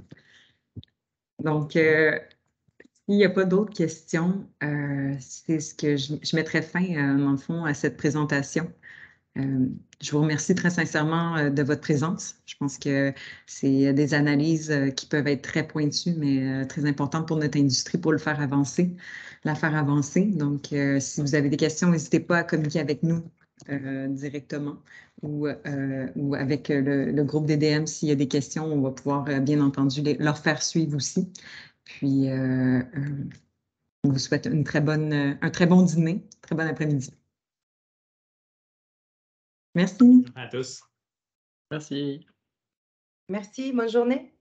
Donc, s'il n'y a pas d'autres questions, c'est ce que je mettrai fin, dans le fond, à cette présentation. Je vous remercie très sincèrement de votre présence. Je pense que c'est des analyses qui peuvent être très pointues, mais très importantes pour notre industrie pour la faire avancer. Donc, si vous avez des questions, n'hésitez pas à communiquer avec nous directement ou avec le groupe DDM. S'il y a des questions, on va pouvoir bien entendu leur faire suivre aussi. Puis, on vous souhaite un très bon dîner, très bon après-midi. Merci. À tous. Merci. Merci, bonne journée.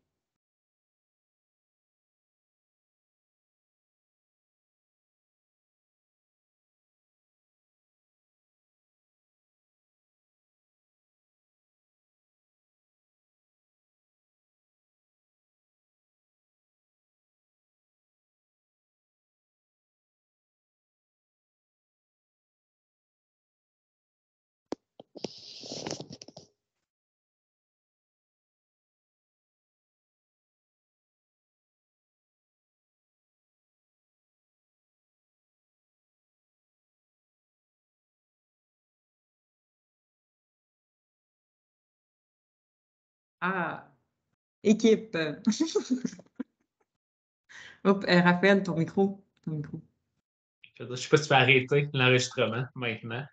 Ah, équipe. Hop, Raphaël, ton micro. Ton micro. Je ne sais pas si tu peux arrêter l'enregistrement maintenant.